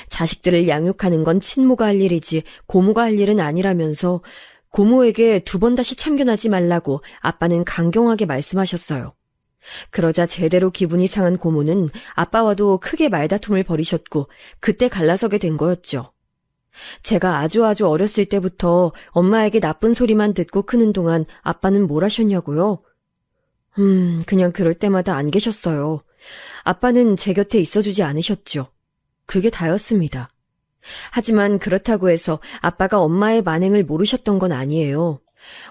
자식들을 양육하는 건 친모가 할 일이지 고모가 할 일은 아니라면서 고모에게 2번 다시 참견하지 말라고 아빠는 강경하게 말씀하셨어요. 그러자 제대로 기분이 상한 고모는 아빠와도 크게 말다툼을 벌이셨고 그때 갈라서게 된 거였죠. 제가 아주 어렸을 때부터 엄마에게 나쁜 소리만 듣고 크는 동안 아빠는 뭘 하셨냐고요? 그냥 그럴 때마다 안 계셨어요. 아빠는 제 곁에 있어주지 않으셨죠. 그게 다였습니다. 하지만 그렇다고 해서 아빠가 엄마의 만행을 모르셨던 건 아니에요.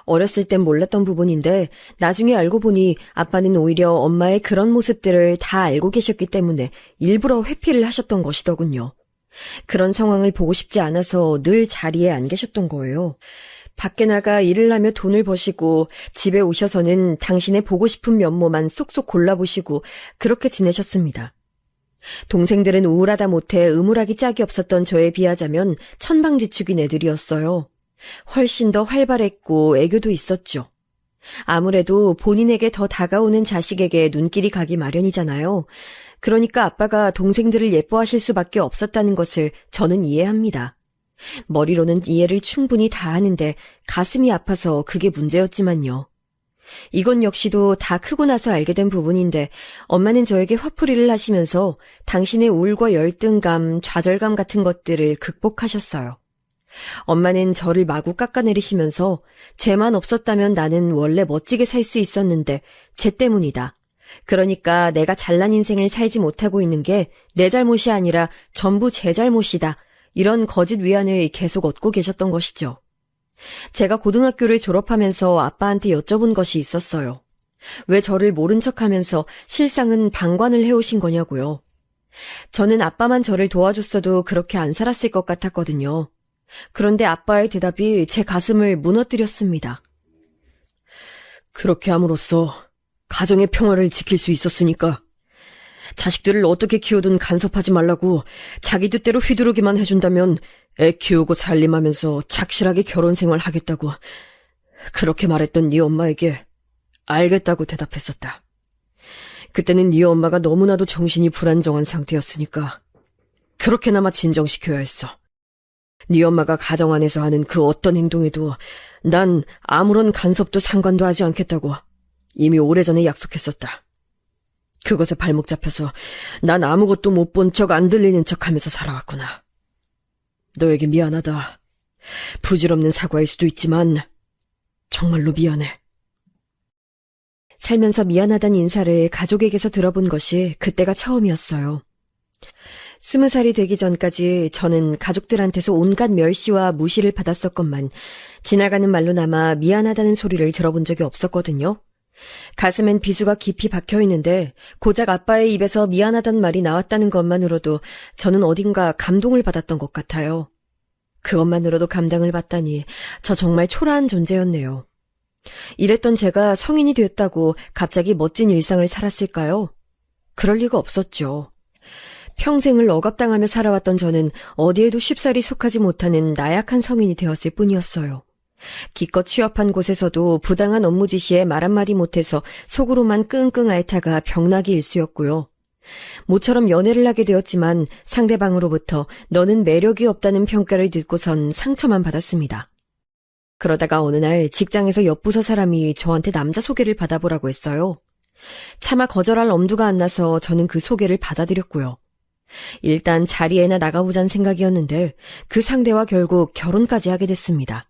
어렸을 땐 몰랐던 부분인데 나중에 알고 보니 아빠는 오히려 엄마의 그런 모습들을 다 알고 계셨기 때문에 일부러 회피를 하셨던 것이더군요. 그런 상황을 보고 싶지 않아서 늘 자리에 안 계셨던 거예요. 밖에 나가 일을 하며 돈을 버시고 집에 오셔서는 당신의 보고 싶은 면모만 쏙쏙 골라보시고 그렇게 지내셨습니다. 동생들은 우울하다 못해 의무락이 짝이 없었던 저에 비하자면 천방지축인 애들이었어요. 훨씬 더 활발했고 애교도 있었죠. 아무래도 본인에게 더 다가오는 자식에게 눈길이 가기 마련이잖아요. 그러니까 아빠가 동생들을 예뻐하실 수밖에 없었다는 것을 저는 이해합니다. 머리로는 이해를 충분히 다 하는데 가슴이 아파서 그게 문제였지만요. 이건 역시도 다 크고 나서 알게 된 부분인데 엄마는 저에게 화풀이를 하시면서 당신의 우울과 열등감, 좌절감 같은 것들을 극복하셨어요. 엄마는 저를 마구 깎아내리시면서 쟤만 없었다면 나는 원래 멋지게 살 수 있었는데 쟤 때문이다. 그러니까 내가 잘난 인생을 살지 못하고 있는 게 내 잘못이 아니라 전부 제 잘못이다. 이런 거짓 위안을 계속 얻고 계셨던 것이죠. 제가 고등학교를 졸업하면서 아빠한테 여쭤본 것이 있었어요. 왜 저를 모른 척하면서 실상은 방관을 해오신 거냐고요. 저는 아빠만 저를 도와줬어도 그렇게 안 살았을 것 같았거든요. 그런데 아빠의 대답이 제 가슴을 무너뜨렸습니다. 그렇게 함으로써 가정의 평화를 지킬 수 있었으니까 자식들을 어떻게 키우든 간섭하지 말라고 자기 뜻대로 휘두르기만 해준다면 애 키우고 살림하면서 착실하게 결혼 생활 하겠다고 그렇게 말했던 네 엄마에게 알겠다고 대답했었다. 그때는 네 엄마가 너무나도 정신이 불안정한 상태였으니까 그렇게나마 진정시켜야 했어. 네 엄마가 가정 안에서 하는 그 어떤 행동에도 난 아무런 간섭도 상관도 하지 않겠다고 이미 오래전에 약속했었다. 그것에 발목 잡혀서 난 아무것도 못 본 척 안 들리는 척 하면서 살아왔구나. 너에게 미안하다. 부질없는 사과일 수도 있지만 정말로 미안해. 살면서 미안하단 인사를 가족에게서 들어본 것이 그때가 처음이었어요. 20살이 되기 전까지 저는 가족들한테서 온갖 멸시와 무시를 받았었건만 지나가는 말로나마 미안하다는 소리를 들어본 적이 없었거든요. 가슴엔 비수가 깊이 박혀있는데 고작 아빠의 입에서 미안하단 말이 나왔다는 것만으로도 저는 어딘가 감동을 받았던 것 같아요. 그것만으로도 감당을 받다니 저 정말 초라한 존재였네요. 이랬던 제가 성인이 되었다고 갑자기 멋진 일상을 살았을까요? 그럴 리가 없었죠. 평생을 억압당하며 살아왔던 저는 어디에도 쉽사리 속하지 못하는 나약한 성인이 되었을 뿐이었어요. 기껏 취업한 곳에서도 부당한 업무 지시에 말 한마디 못해서 속으로만 끙끙 앓다가 병나기 일쑤였고요. 모처럼 연애를 하게 되었지만 상대방으로부터 너는 매력이 없다는 평가를 듣고선 상처만 받았습니다. 그러다가 어느 날 직장에서 옆부서 사람이 저한테 남자 소개를 받아보라고 했어요. 차마 거절할 엄두가 안 나서 저는 그 소개를 받아들였고요. 일단 자리에나 나가보자는 생각이었는데 그 상대와 결국 결혼까지 하게 됐습니다.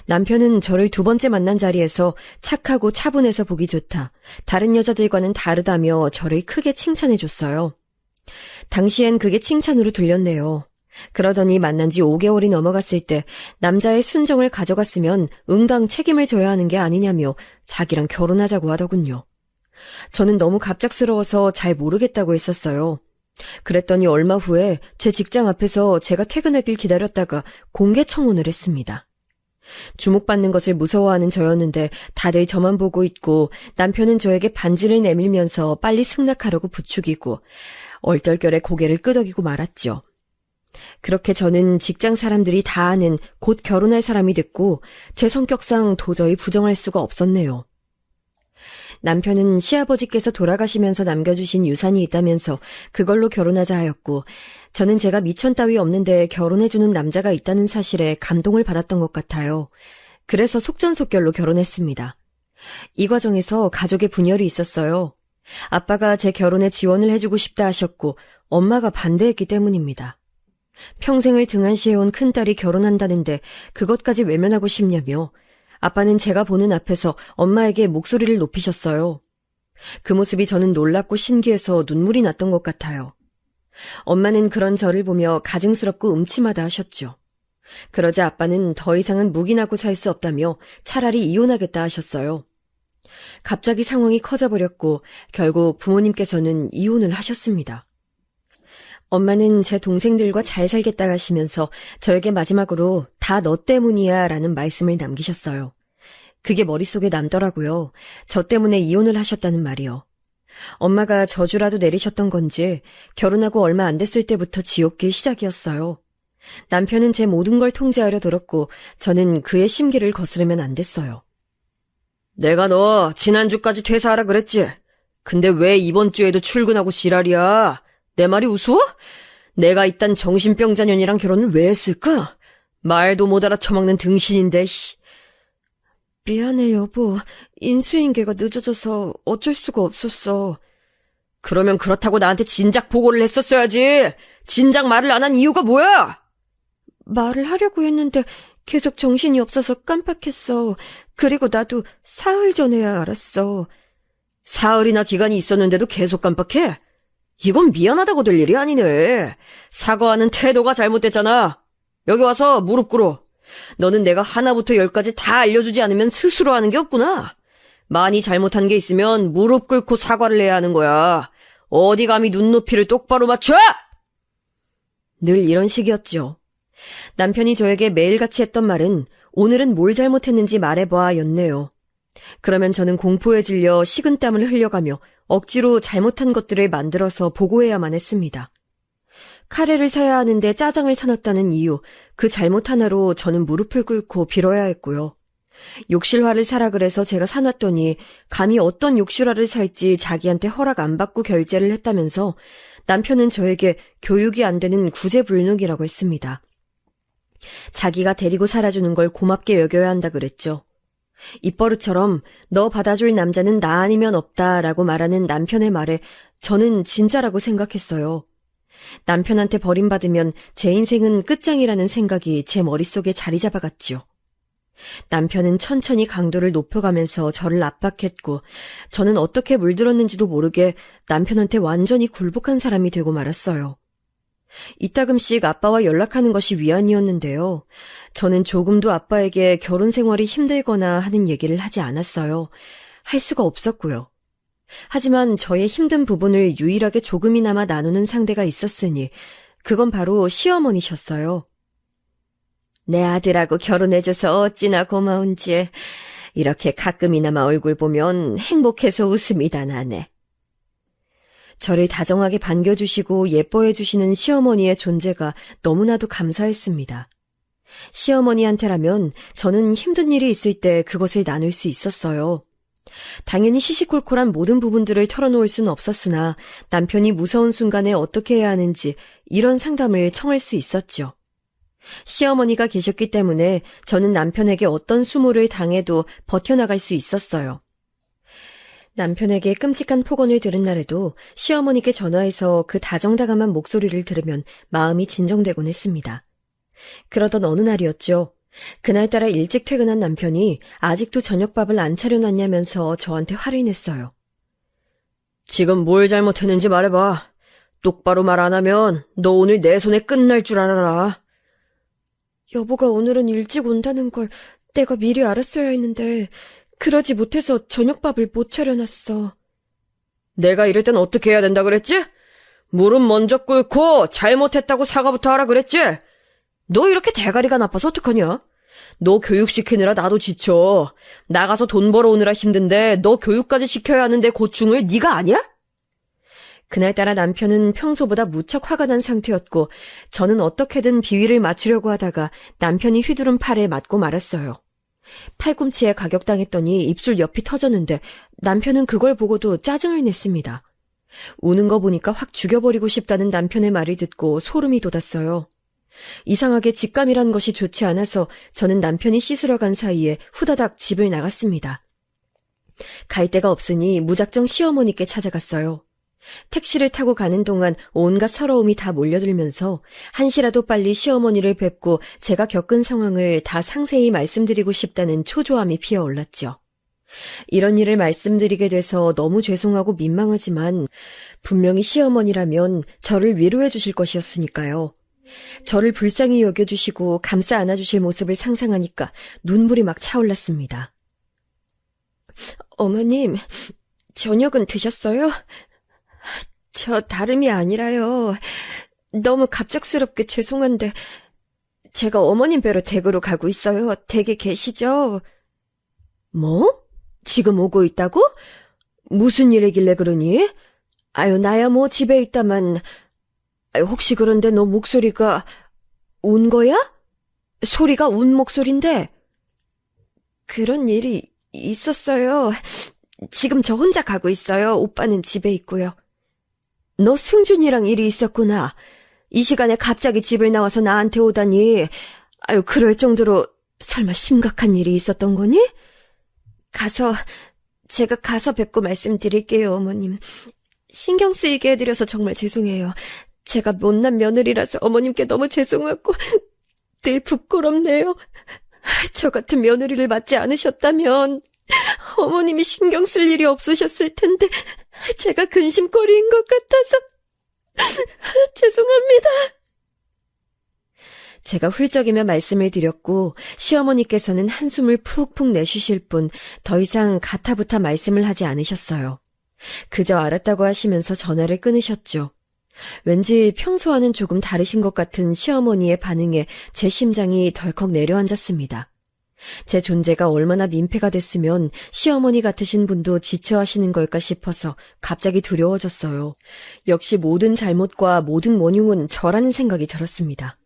남편은 저를 두 번째 만난 자리에서 착하고 차분해서 보기 좋다, 다른 여자들과는 다르다며 저를 크게 칭찬해줬어요. 당시엔 그게 칭찬으로 들렸네요. 그러더니 만난 지 5개월이 넘어갔을 때 남자의 순정을 가져갔으면 응당 책임을 져야 하는 게 아니냐며 자기랑 결혼하자고 하더군요. 저는 너무 갑작스러워서 잘 모르겠다고 했었어요. 그랬더니 얼마 후에 제 직장 앞에서 제가 퇴근하길 기다렸다가 공개 청혼을 했습니다. 주목받는 것을 무서워하는 저였는데 다들 저만 보고 있고 남편은 저에게 반지를 내밀면서 빨리 승낙하려고 부추기고 얼떨결에 고개를 끄덕이고 말았죠. 그렇게 저는 직장 사람들이 다 아는 곧 결혼할 사람이 됐고 제 성격상 도저히 부정할 수가 없었네요. 남편은 시아버지께서 돌아가시면서 남겨주신 유산이 있다면서 그걸로 결혼하자 하였고 저는 제가 미천 따위 없는데 결혼해주는 남자가 있다는 사실에 감동을 받았던 것 같아요. 그래서 속전속결로 결혼했습니다. 이 과정에서 가족의 분열이 있었어요. 아빠가 제 결혼에 지원을 해주고 싶다 하셨고 엄마가 반대했기 때문입니다. 평생을 등한시해온 큰딸이 결혼한다는데 그것까지 외면하고 싶냐며 아빠는 제가 보는 앞에서 엄마에게 목소리를 높이셨어요. 그 모습이 저는 놀랍고 신기해서 눈물이 났던 것 같아요. 엄마는 그런 저를 보며 가증스럽고 음침하다 하셨죠. 그러자 아빠는 더 이상은 묵인하고 살 수 없다며 차라리 이혼하겠다 하셨어요. 갑자기 상황이 커져버렸고 결국 부모님께서는 이혼을 하셨습니다. 엄마는 제 동생들과 잘 살겠다 하시면서 저에게 마지막으로 다 너 때문이야 라는 말씀을 남기셨어요. 그게 머릿속에 남더라고요. 저 때문에 이혼을 하셨다는 말이요. 엄마가 저주라도 내리셨던 건지 결혼하고 얼마 안 됐을 때부터 지옥길 시작이었어요. 남편은 제 모든 걸 통제하려 들었고 저는 그의 심기를 거스르면 안 됐어요. 내가 너 지난주까지 퇴사하라 그랬지? 근데 왜 이번 주에도 출근하고 지랄이야? 내 말이 우스워? 내가 이딴 정신병자년이랑 결혼을 왜 했을까? 말도 못 알아쳐먹는 등신인데, 씨. 미안해, 여보. 인수인계가 늦어져서 어쩔 수가 없었어. 그러면 그렇다고 나한테 진작 보고를 했었어야지. 진작 말을 안 한 이유가 뭐야? 말을 하려고 했는데 계속 정신이 없어서 깜빡했어. 그리고 나도 사흘 전에야 알았어. 사흘이나 기간이 있었는데도 계속 깜빡해? 이건 미안하다고 될 일이 아니네. 사과하는 태도가 잘못됐잖아. 여기 와서 무릎 꿇어. 너는 내가 하나부터 열까지 다 알려주지 않으면 스스로 하는 게 없구나. 많이 잘못한 게 있으면 무릎 꿇고 사과를 해야 하는 거야. 어디 감히 눈높이를 똑바로 맞춰! 늘 이런 식이었죠. 남편이 저에게 매일같이 했던 말은 오늘은 뭘 잘못했는지 말해봐 였네요. 그러면 저는 공포에 질려 식은땀을 흘려가며 억지로 잘못한 것들을 만들어서 보고해야만 했습니다. 카레를 사야 하는데 짜장을 사놨다는 이유, 그 잘못 하나로 저는 무릎을 꿇고 빌어야 했고요. 욕실화를 사라 그래서 제가 사놨더니 감히 어떤 욕실화를 살지 자기한테 허락 안 받고 결제를 했다면서 남편은 저에게 교육이 안 되는 구제불능이라고 했습니다. 자기가 데리고 살아주는 걸 고맙게 여겨야 한다 그랬죠. 입버릇처럼 너 받아줄 남자는 나 아니면 없다라고 말하는 남편의 말에 저는 진짜라고 생각했어요. 남편한테 버림받으면 제 인생은 끝장이라는 생각이 제 머릿속에 자리 잡아갔죠. 남편은 천천히 강도를 높여가면서 저를 압박했고 저는 어떻게 물들었는지도 모르게 남편한테 완전히 굴복한 사람이 되고 말았어요. 이따금씩 아빠와 연락하는 것이 위안이었는데요. 저는 조금도 아빠에게 결혼 생활이 힘들거나 하는 얘기를 하지 않았어요. 할 수가 없었고요. 하지만 저의 힘든 부분을 유일하게 조금이나마 나누는 상대가 있었으니 그건 바로 시어머니셨어요. 내 아들하고 결혼해줘서 어찌나 고마운지 이렇게 가끔이나마 얼굴 보면 행복해서 웃음이 다 나네. 저를 다정하게 반겨주시고 예뻐해주시는 시어머니의 존재가 너무나도 감사했습니다. 시어머니한테라면 저는 힘든 일이 있을 때 그것을 나눌 수 있었어요. 당연히 시시콜콜한 모든 부분들을 털어놓을 수는 없었으나 남편이 무서운 순간에 어떻게 해야 하는지 이런 상담을 청할 수 있었죠. 시어머니가 계셨기 때문에 저는 남편에게 어떤 수모를 당해도 버텨나갈 수 있었어요. 남편에게 끔찍한 폭언을 들은 날에도 시어머니께 전화해서 그 다정다감한 목소리를 들으면 마음이 진정되곤 했습니다. 그러던 어느 날이었죠. 그날따라 일찍 퇴근한 남편이 아직도 저녁밥을 안 차려놨냐면서 저한테 화를 냈어요. 지금 뭘 잘못했는지 말해봐. 똑바로 말 안 하면 너 오늘 내 손에 끝날 줄 알아라. 여보가 오늘은 일찍 온다는 걸 내가 미리 알았어야 했는데 그러지 못해서 저녁밥을 못 차려놨어. 내가 이럴 땐 어떻게 해야 된다 그랬지? 무릎 먼저 꿇고 잘못했다고 사과부터 하라 그랬지? 너 이렇게 대가리가 나빠서 어떡하냐? 너 교육시키느라 나도 지쳐. 나가서 돈 벌어오느라 힘든데 너 교육까지 시켜야 하는데 고충을 네가 아냐? 그날따라 남편은 평소보다 무척 화가 난 상태였고 저는 어떻게든 비위를 맞추려고 하다가 남편이 휘두른 팔에 맞고 말았어요. 팔꿈치에 가격당했더니 입술 옆이 터졌는데 남편은 그걸 보고도 짜증을 냈습니다. 우는 거 보니까 확 죽여버리고 싶다는 남편의 말을 듣고 소름이 돋았어요. 이상하게 직감이란 것이 좋지 않아서 저는 남편이 씻으러 간 사이에 후다닥 집을 나갔습니다. 갈 데가 없으니 무작정 시어머니께 찾아갔어요. 택시를 타고 가는 동안 온갖 서러움이 다 몰려들면서 한시라도 빨리 시어머니를 뵙고 제가 겪은 상황을 다 상세히 말씀드리고 싶다는 초조함이 피어올랐죠. 이런 일을 말씀드리게 돼서 너무 죄송하고 민망하지만 분명히 시어머니라면 저를 위로해 주실 것이었으니까요. 저를 불쌍히 여겨주시고 감싸 안아주실 모습을 상상하니까 눈물이 막 차올랐습니다. 어머님, 저녁은 드셨어요? 저 다름이 아니라요. 너무 갑작스럽게 죄송한데 제가 어머님 뵈러 댁으로 가고 있어요. 댁에 계시죠? 뭐? 지금 오고 있다고? 무슨 일이길래 그러니? 아유, 나야 뭐 집에 있다만. 아유, 혹시 그런데 너 목소리가 운 거야? 소리가 운 목소린데. 그런 일이 있었어요. 지금 저 혼자 가고 있어요. 오빠는 집에 있고요. 너 승준이랑 일이 있었구나. 이 시간에 갑자기 집을 나와서 나한테 오다니. 아유, 그럴 정도로 설마 심각한 일이 있었던 거니? 제가 가서 뵙고 말씀드릴게요, 어머님. 신경 쓰이게 해드려서 정말 죄송해요. 제가 못난 며느리라서 어머님께 너무 죄송하고 늘 부끄럽네요. 저 같은 며느리를 맞지 않으셨다면 어머님이 신경 쓸 일이 없으셨을 텐데 제가 근심거리인 것 같아서 죄송합니다. 제가 훌쩍이며 말씀을 드렸고 시어머니께서는 한숨을 푹푹 내쉬실 뿐 더 이상 가타부타 말씀을 하지 않으셨어요. 그저 알았다고 하시면서 전화를 끊으셨죠. 왠지 평소와는 조금 다르신 것 같은 시어머니의 반응에 제 심장이 덜컥 내려앉았습니다. 제 존재가 얼마나 민폐가 됐으면 시어머니 같으신 분도 지쳐하시는 걸까 싶어서 갑자기 두려워졌어요. 역시 모든 잘못과 모든 원흉은 저라는 생각이 들었습니다.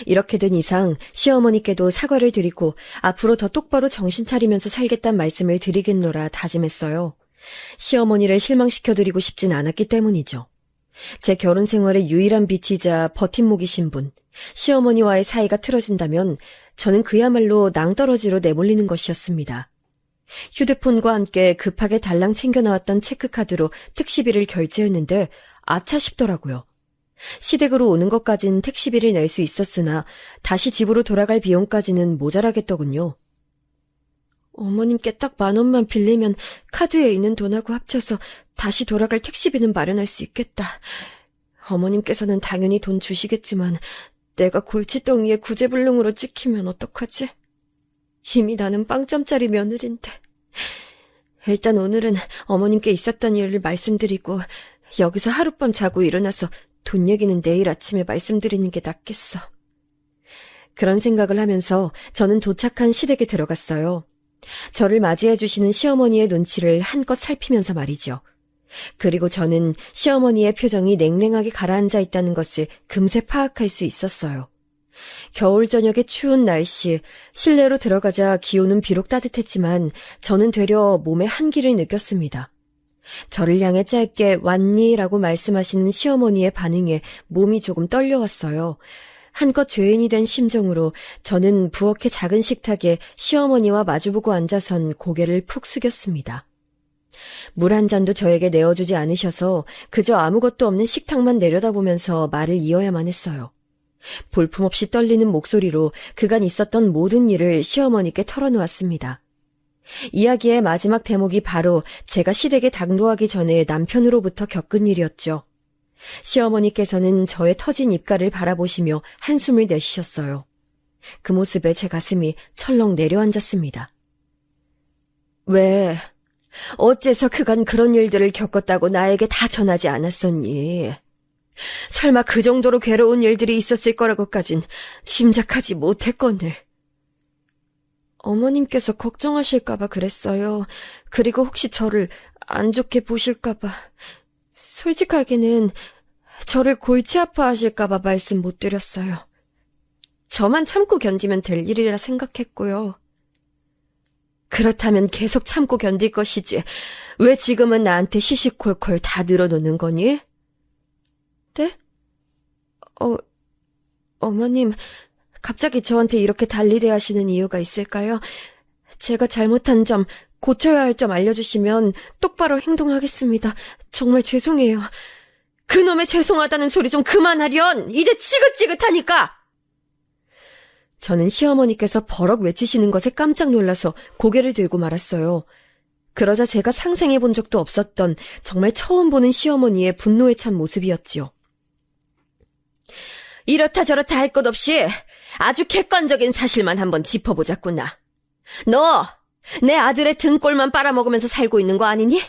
이렇게 된 이상 시어머니께도 사과를 드리고 앞으로 더 똑바로 정신 차리면서 살겠다는 말씀을 드리겠노라 다짐했어요. 시어머니를 실망시켜드리고 싶진 않았기 때문이죠. 제 결혼 생활의 유일한 빛이자 버팀목이신 분, 시어머니와의 사이가 틀어진다면 저는 그야말로 낭떠러지로 내몰리는 것이었습니다. 휴대폰과 함께 급하게 달랑 챙겨 나왔던 체크카드로 택시비를 결제했는데 아차 싶더라고요. 시댁으로 오는 것까진 택시비를 낼 수 있었으나 다시 집으로 돌아갈 비용까지는 모자라겠더군요. 어머님께 딱 10,000원만 빌리면 카드에 있는 돈하고 합쳐서 다시 돌아갈 택시비는 마련할 수 있겠다. 어머님께서는 당연히 돈 주시겠지만 내가 골칫덩이에 구제불능으로 찍히면 어떡하지? 이미 나는 빵점짜리 며느리인데. 일단 오늘은 어머님께 있었던 일을 말씀드리고 여기서 하룻밤 자고 일어나서 돈 얘기는 내일 아침에 말씀드리는 게 낫겠어. 그런 생각을 하면서 저는 도착한 시댁에 들어갔어요. 저를 맞이해 주시는 시어머니의 눈치를 한껏 살피면서 말이죠. 그리고 저는 시어머니의 표정이 냉랭하게 가라앉아 있다는 것을 금세 파악할 수 있었어요. 겨울 저녁의 추운 날씨, 실내로 들어가자 기온은 비록 따뜻했지만 저는 되려 몸에 한기를 느꼈습니다. 저를 향해 짧게 왔니? 라고 말씀하시는 시어머니의 반응에 몸이 조금 떨려왔어요. 한껏 죄인이 된 심정으로 저는 부엌의 작은 식탁에 시어머니와 마주보고 앉아선 고개를 푹 숙였습니다. 물 한 잔도 저에게 내어주지 않으셔서 그저 아무것도 없는 식탁만 내려다보면서 말을 이어야만 했어요. 볼품없이 떨리는 목소리로 그간 있었던 모든 일을 시어머니께 털어놓았습니다. 이야기의 마지막 대목이 바로 제가 시댁에 당도하기 전에 남편으로부터 겪은 일이었죠. 시어머니께서는 저의 터진 입가를 바라보시며 한숨을 내쉬셨어요. 그 모습에 제 가슴이 철렁 내려앉았습니다. 왜, 어째서 그간 그런 일들을 겪었다고 나에게 다 전하지 않았었니? 설마 그 정도로 괴로운 일들이 있었을 거라고까진 짐작하지 못했거늘. 어머님께서 걱정하실까봐 그랬어요. 그리고 혹시 저를 안 좋게 보실까봐. 솔직하게는 저를 골치 아파하실까봐 말씀 못 드렸어요. 저만 참고 견디면 될 일이라 생각했고요. 그렇다면 계속 참고 견딜 것이지 왜 지금은 나한테 시시콜콜 다 늘어놓는 거니? 네? 어머님, 갑자기 저한테 이렇게 달리대하시는 이유가 있을까요? 제가 잘못한 점, 고쳐야 할 점 알려주시면 똑바로 행동하겠습니다. 정말 죄송해요. 그놈의 죄송하다는 소리 좀 그만하련! 이제 지긋지긋하니까! 저는 시어머니께서 버럭 외치시는 것에 깜짝 놀라서 고개를 들고 말았어요. 그러자 제가 상생해 본 적도 없었던 정말 처음 보는 시어머니의 분노에 찬 모습이었지요. 이렇다 저렇다 할 것 없이 아주 객관적인 사실만 한번 짚어보자꾸나. 너, 내 아들의 등골만 빨아먹으면서 살고 있는 거 아니니?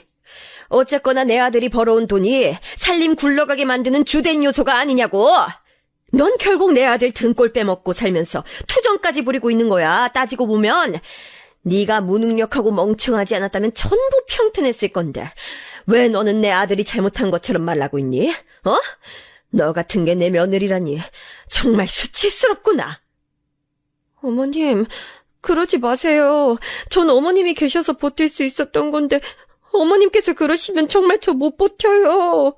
어쨌거나 내 아들이 벌어온 돈이 살림 굴러가게 만드는 주된 요소가 아니냐고! 넌 결국 내 아들 등골 빼먹고 살면서 투정까지 부리고 있는 거야. 따지고 보면 네가 무능력하고 멍청하지 않았다면 전부 평탄했을 건데 왜 너는 내 아들이 잘못한 것처럼 말하고 있니? 어? 너 같은 게 내 며느리라니 정말 수치스럽구나. 어머님, 그러지 마세요. 전 어머님이 계셔서 버틸 수 있었던 건데 어머님께서 그러시면 정말 저 못 버텨요.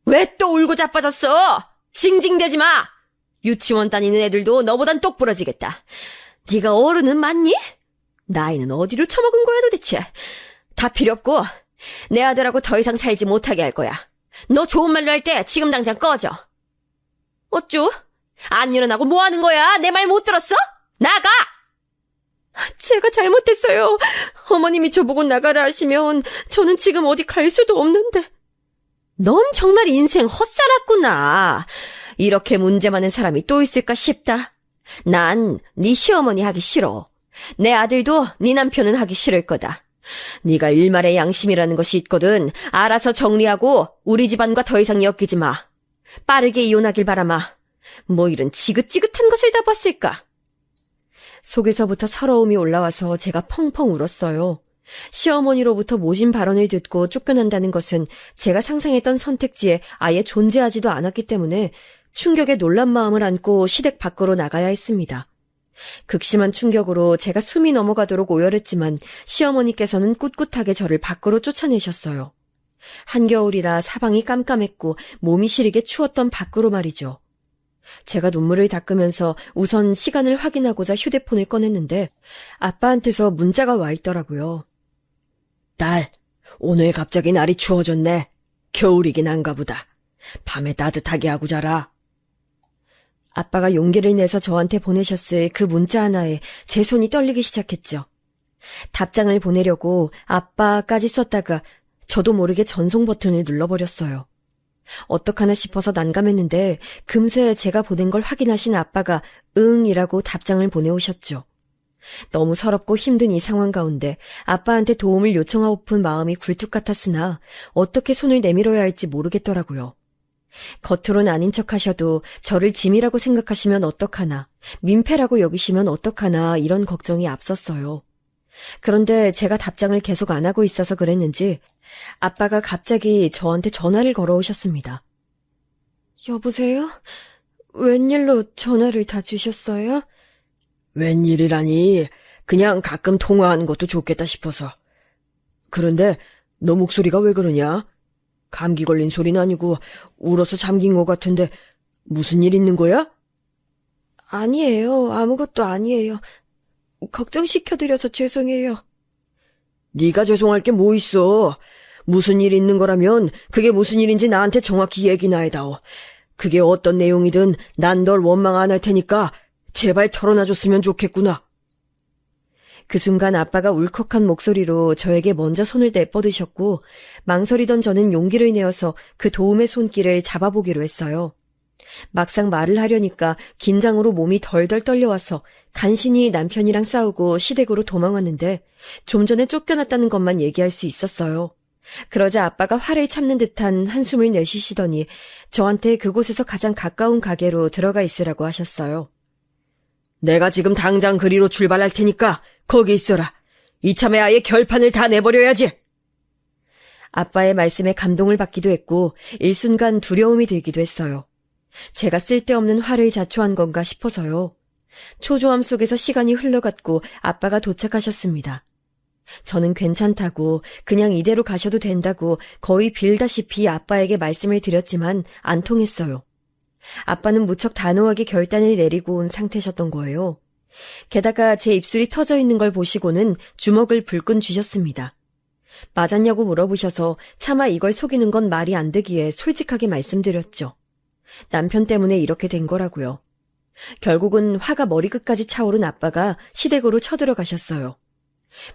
왜 또 울고 자빠졌어? 징징대지 마. 유치원 다니는 애들도 너보단 똑부러지겠다. 네가 어른은 맞니? 나이는 어디로 처먹은 거야 도대체. 다 필요 없고 내 아들하고 더 이상 살지 못하게 할 거야. 너 좋은 말로 할 때 지금 당장 꺼져. 어쭈? 안 일어나고 뭐 하는 거야? 내 말 못 들었어? 나가! 제가 잘못했어요. 어머님이 저보고 나가라 하시면 저는 지금 어디 갈 수도 없는데. 넌 정말 인생 헛살았구나. 이렇게 문제 많은 사람이 또 있을까 싶다. 난 네 시어머니 하기 싫어. 내 아들도 네 남편은 하기 싫을 거다. 네가 일말의 양심이라는 것이 있거든. 알아서 정리하고 우리 집안과 더 이상 엮이지 마. 빠르게 이혼하길 바라마. 뭐 이런 지긋지긋한 것을 다 봤을까? 속에서부터 서러움이 올라와서 제가 펑펑 울었어요. 시어머니로부터 모진 발언을 듣고 쫓겨난다는 것은 제가 상상했던 선택지에 아예 존재하지도 않았기 때문에 충격에 놀란 마음을 안고 시댁 밖으로 나가야 했습니다. 극심한 충격으로 제가 숨이 넘어가도록 오열했지만 시어머니께서는 꿋꿋하게 저를 밖으로 쫓아내셨어요. 한겨울이라 사방이 깜깜했고 몸이 시리게 추웠던 밖으로 말이죠. 제가 눈물을 닦으면서 우선 시간을 확인하고자 휴대폰을 꺼냈는데 아빠한테서 문자가 와 있더라고요. 딸, 오늘 갑자기 날이 추워졌네. 겨울이긴 한가 보다. 밤에 따뜻하게 하고 자라. 아빠가 용기를 내서 저한테 보내셨을 그 문자 하나에 제 손이 떨리기 시작했죠. 답장을 보내려고 아빠까지 썼다가 저도 모르게 전송 버튼을 눌러버렸어요. 어떡하나 싶어서 난감했는데 금세 제가 보낸 걸 확인하신 아빠가 응이라고 답장을 보내오셨죠. 너무 서럽고 힘든 이 상황 가운데 아빠한테 도움을 요청하고픈 마음이 굴뚝 같았으나 어떻게 손을 내밀어야 할지 모르겠더라고요. 겉으론 아닌 척하셔도 저를 짐이라고 생각하시면 어떡하나, 민폐라고 여기시면 어떡하나 이런 걱정이 앞섰어요. 그런데 제가 답장을 계속 안 하고 있어서 그랬는지 아빠가 갑자기 저한테 전화를 걸어오셨습니다. 여보세요? 웬일로 전화를 다 주셨어요? 웬일이라니. 그냥 가끔 통화하는 것도 좋겠다 싶어서. 그런데 너 목소리가 왜 그러냐? 감기 걸린 소리는 아니고 울어서 잠긴 것 같은데 무슨 일 있는 거야? 아니에요. 아무것도 아니에요. 걱정시켜드려서 죄송해요. 네가 죄송할 게 뭐 있어. 무슨 일 있는 거라면 그게 무슨 일인지 나한테 정확히 얘기나 해다오. 그게 어떤 내용이든 난 널 원망 안 할 테니까 제발 털어놔줬으면 좋겠구나. 그 순간 아빠가 울컥한 목소리로 저에게 먼저 손을 내뻗으셨고 망설이던 저는 용기를 내어서 그 도움의 손길을 잡아보기로 했어요. 막상 말을 하려니까 긴장으로 몸이 덜덜 떨려와서 간신히 남편이랑 싸우고 시댁으로 도망왔는데 좀 전에 쫓겨났다는 것만 얘기할 수 있었어요. 그러자 아빠가 화를 참는 듯한 한숨을 내쉬시더니 저한테 그곳에서 가장 가까운 가게로 들어가 있으라고 하셨어요. 내가 지금 당장 그리로 출발할 테니까 거기 있어라. 이참에 아예 결판을 다 내버려야지. 아빠의 말씀에 감동을 받기도 했고 일순간 두려움이 들기도 했어요. 제가 쓸데없는 화를 자초한 건가 싶어서요. 초조함 속에서 시간이 흘러갔고 아빠가 도착하셨습니다. 저는 괜찮다고 그냥 이대로 가셔도 된다고 거의 빌다시피 아빠에게 말씀을 드렸지만 안 통했어요. 아빠는 무척 단호하게 결단을 내리고 온 상태셨던 거예요. 게다가 제 입술이 터져 있는 걸 보시고는 주먹을 불끈 쥐셨습니다. 맞았냐고 물어보셔서 차마 이걸 속이는 건 말이 안 되기에 솔직하게 말씀드렸죠. 남편 때문에 이렇게 된 거라고요. 결국은 화가 머리끝까지 차오른 아빠가 시댁으로 쳐들어가셨어요.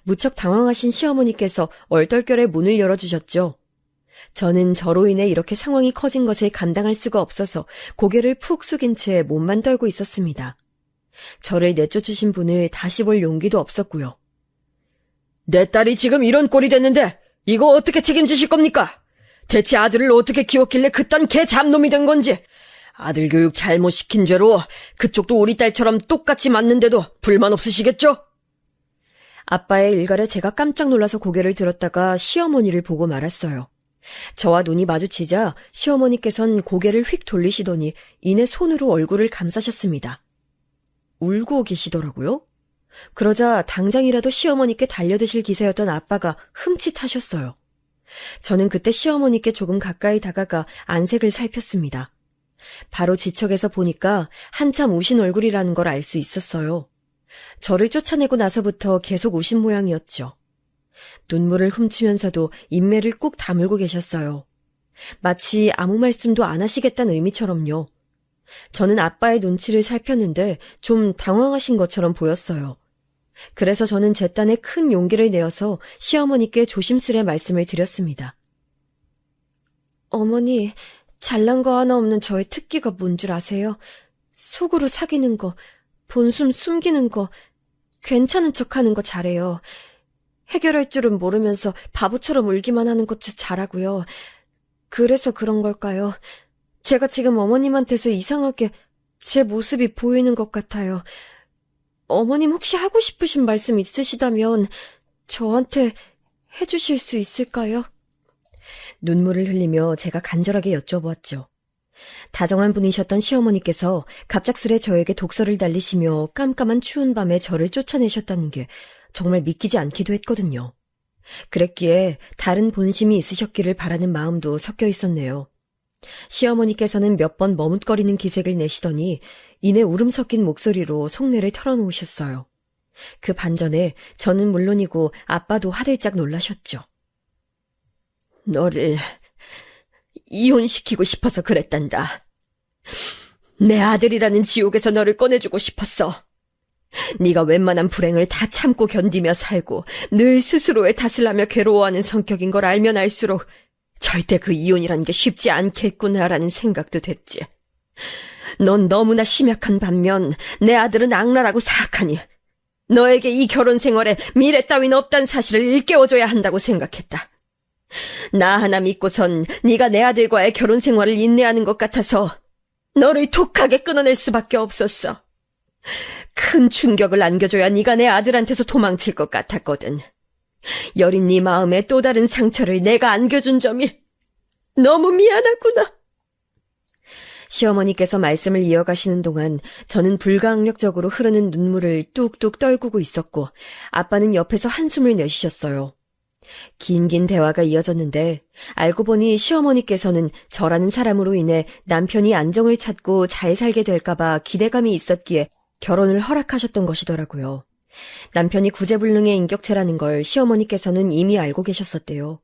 무척 당황하신 시어머니께서 얼떨결에 문을 열어주셨죠. 저는 저로 인해 이렇게 상황이 커진 것을 감당할 수가 없어서 고개를 푹 숙인 채 몸만 떨고 있었습니다. 저를 내쫓으신 분을 다시 볼 용기도 없었고요. 내 딸이 지금 이런 꼴이 됐는데 이거 어떻게 책임지실 겁니까? 대체 아들을 어떻게 키웠길래 그딴 개 잡놈이 된 건지. 아들 교육 잘못 시킨 죄로 그쪽도 우리 딸처럼 똑같이 맞는데도 불만 없으시겠죠? 아빠의 일갈에 제가 깜짝 놀라서 고개를 들었다가 시어머니를 보고 말았어요. 저와 눈이 마주치자 시어머니께선 고개를 휙 돌리시더니 이내 손으로 얼굴을 감싸셨습니다. 울고 계시더라고요. 그러자 당장이라도 시어머니께 달려드실 기세였던 아빠가 흠칫하셨어요. 저는 그때 시어머니께 조금 가까이 다가가 안색을 살폈습니다. 바로 지척에서 보니까 한참 우신 얼굴이라는 걸 알 수 있었어요. 저를 쫓아내고 나서부터 계속 우신 모양이었죠. 눈물을 훔치면서도 인매를 꾹 다물고 계셨어요. 마치 아무 말씀도 안 하시겠다는 의미처럼요. 저는 아빠의 눈치를 살폈는데 좀 당황하신 것처럼 보였어요. 그래서 저는 제 딴에 큰 용기를 내어서 시어머니께 조심스레 말씀을 드렸습니다. 어머니, 잘난 거 하나 없는 저의 특기가 뭔 줄 아세요? 속으로 사귀는 거, 본숨 숨기는 거, 괜찮은 척하는 거 잘해요. 해결할 줄은 모르면서 바보처럼 울기만 하는 것도 잘하고요. 그래서 그런 걸까요? 제가 지금 어머님한테서 이상하게 제 모습이 보이는 것 같아요. 어머님 혹시 하고 싶으신 말씀 있으시다면 저한테 해주실 수 있을까요? 눈물을 흘리며 제가 간절하게 여쭤보았죠. 다정한 분이셨던 시어머니께서 갑작스레 저에게 독서를 달리시며 깜깜한 추운 밤에 저를 쫓아내셨다는 게 정말 믿기지 않기도 했거든요. 그랬기에 다른 본심이 있으셨기를 바라는 마음도 섞여 있었네요. 시어머니께서는 몇 번 머뭇거리는 기색을 내시더니 이내 울음 섞인 목소리로 속내를 털어놓으셨어요. 그 반전에 저는 물론이고 아빠도 화들짝 놀라셨죠. 너를 이혼시키고 싶어서 그랬단다. 내 아들이라는 지옥에서 너를 꺼내주고 싶었어. 네가 웬만한 불행을 다 참고 견디며 살고 늘 스스로의 탓을 하며 괴로워하는 성격인 걸 알면 알수록 절대 그 이혼이란 게 쉽지 않겠구나라는 생각도 됐지. 넌 너무나 심약한 반면 내 아들은 악랄하고 사악하니 너에게 이 결혼 생활에 미래 따윈 없다는 사실을 일깨워줘야 한다고 생각했다. 나 하나 믿고선 네가 내 아들과의 결혼 생활을 인내하는 것 같아서 너를 독하게 끊어낼 수밖에 없었어. 큰 충격을 안겨줘야 네가 내 아들한테서 도망칠 것 같았거든. 여린 네 마음에 또 다른 상처를 내가 안겨준 점이 너무 미안하구나. 시어머니께서 말씀을 이어가시는 동안 저는 불가항력적으로 흐르는 눈물을 뚝뚝 떨구고 있었고 아빠는 옆에서 한숨을 내쉬셨어요. 긴 대화가 이어졌는데 알고 보니 시어머니께서는 저라는 사람으로 인해 남편이 안정을 찾고 잘 살게 될까봐 기대감이 있었기에 결혼을 허락하셨던 것이더라고요. 남편이 구제불능의 인격체라는 걸 시어머니께서는 이미 알고 계셨었대요.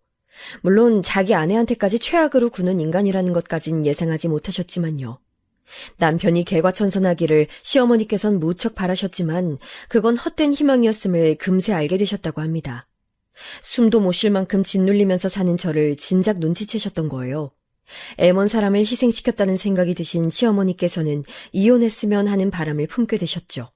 물론 자기 아내한테까지 최악으로 구는 인간이라는 것까진 예상하지 못하셨지만요. 남편이 개과천선하기를 시어머니께선 무척 바라셨지만 그건 헛된 희망이었음을 금세 알게 되셨다고 합니다. 숨도 못 쉴 만큼 짓눌리면서 사는 저를 진작 눈치채셨던 거예요. 애먼 사람을 희생시켰다는 생각이 드신 시어머니께서는 이혼했으면 하는 바람을 품게 되셨죠.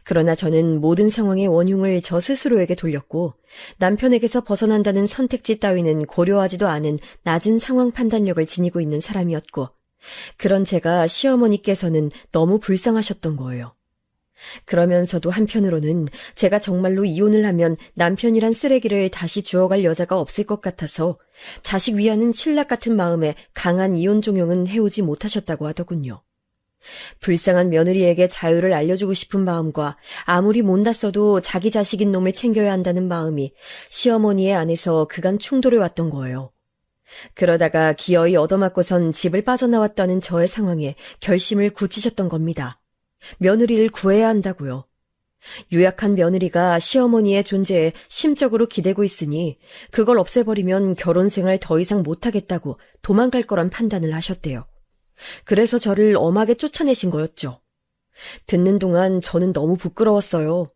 그러나 저는 모든 상황의 원흉을 저 스스로에게 돌렸고 남편에게서 벗어난다는 선택지 따위는 고려하지도 않은 낮은 상황 판단력을 지니고 있는 사람이었고 그런 제가 시어머니께서는 너무 불쌍하셨던 거예요. 그러면서도 한편으로는 제가 정말로 이혼을 하면 남편이란 쓰레기를 다시 주워갈 여자가 없을 것 같아서 자식 위하는 신락 같은 마음에 강한 이혼 종용은 해오지 못하셨다고 하더군요. 불쌍한 며느리에게 자유를 알려주고 싶은 마음과 아무리 못났어도 자기 자식인 놈을 챙겨야 한다는 마음이 시어머니의 안에서 그간 충돌해 왔던 거예요. 그러다가 기어이 얻어맞고선 집을 빠져나왔다는 저의 상황에 결심을 굳히셨던 겁니다. 며느리를 구해야 한다고요. 유약한 며느리가 시어머니의 존재에 심적으로 기대고 있으니 그걸 없애버리면 결혼 생활 더 이상 못하겠다고 도망갈 거란 판단을 하셨대요. 그래서 저를 엄하게 쫓아내신 거였죠. 듣는 동안 저는 너무 부끄러웠어요.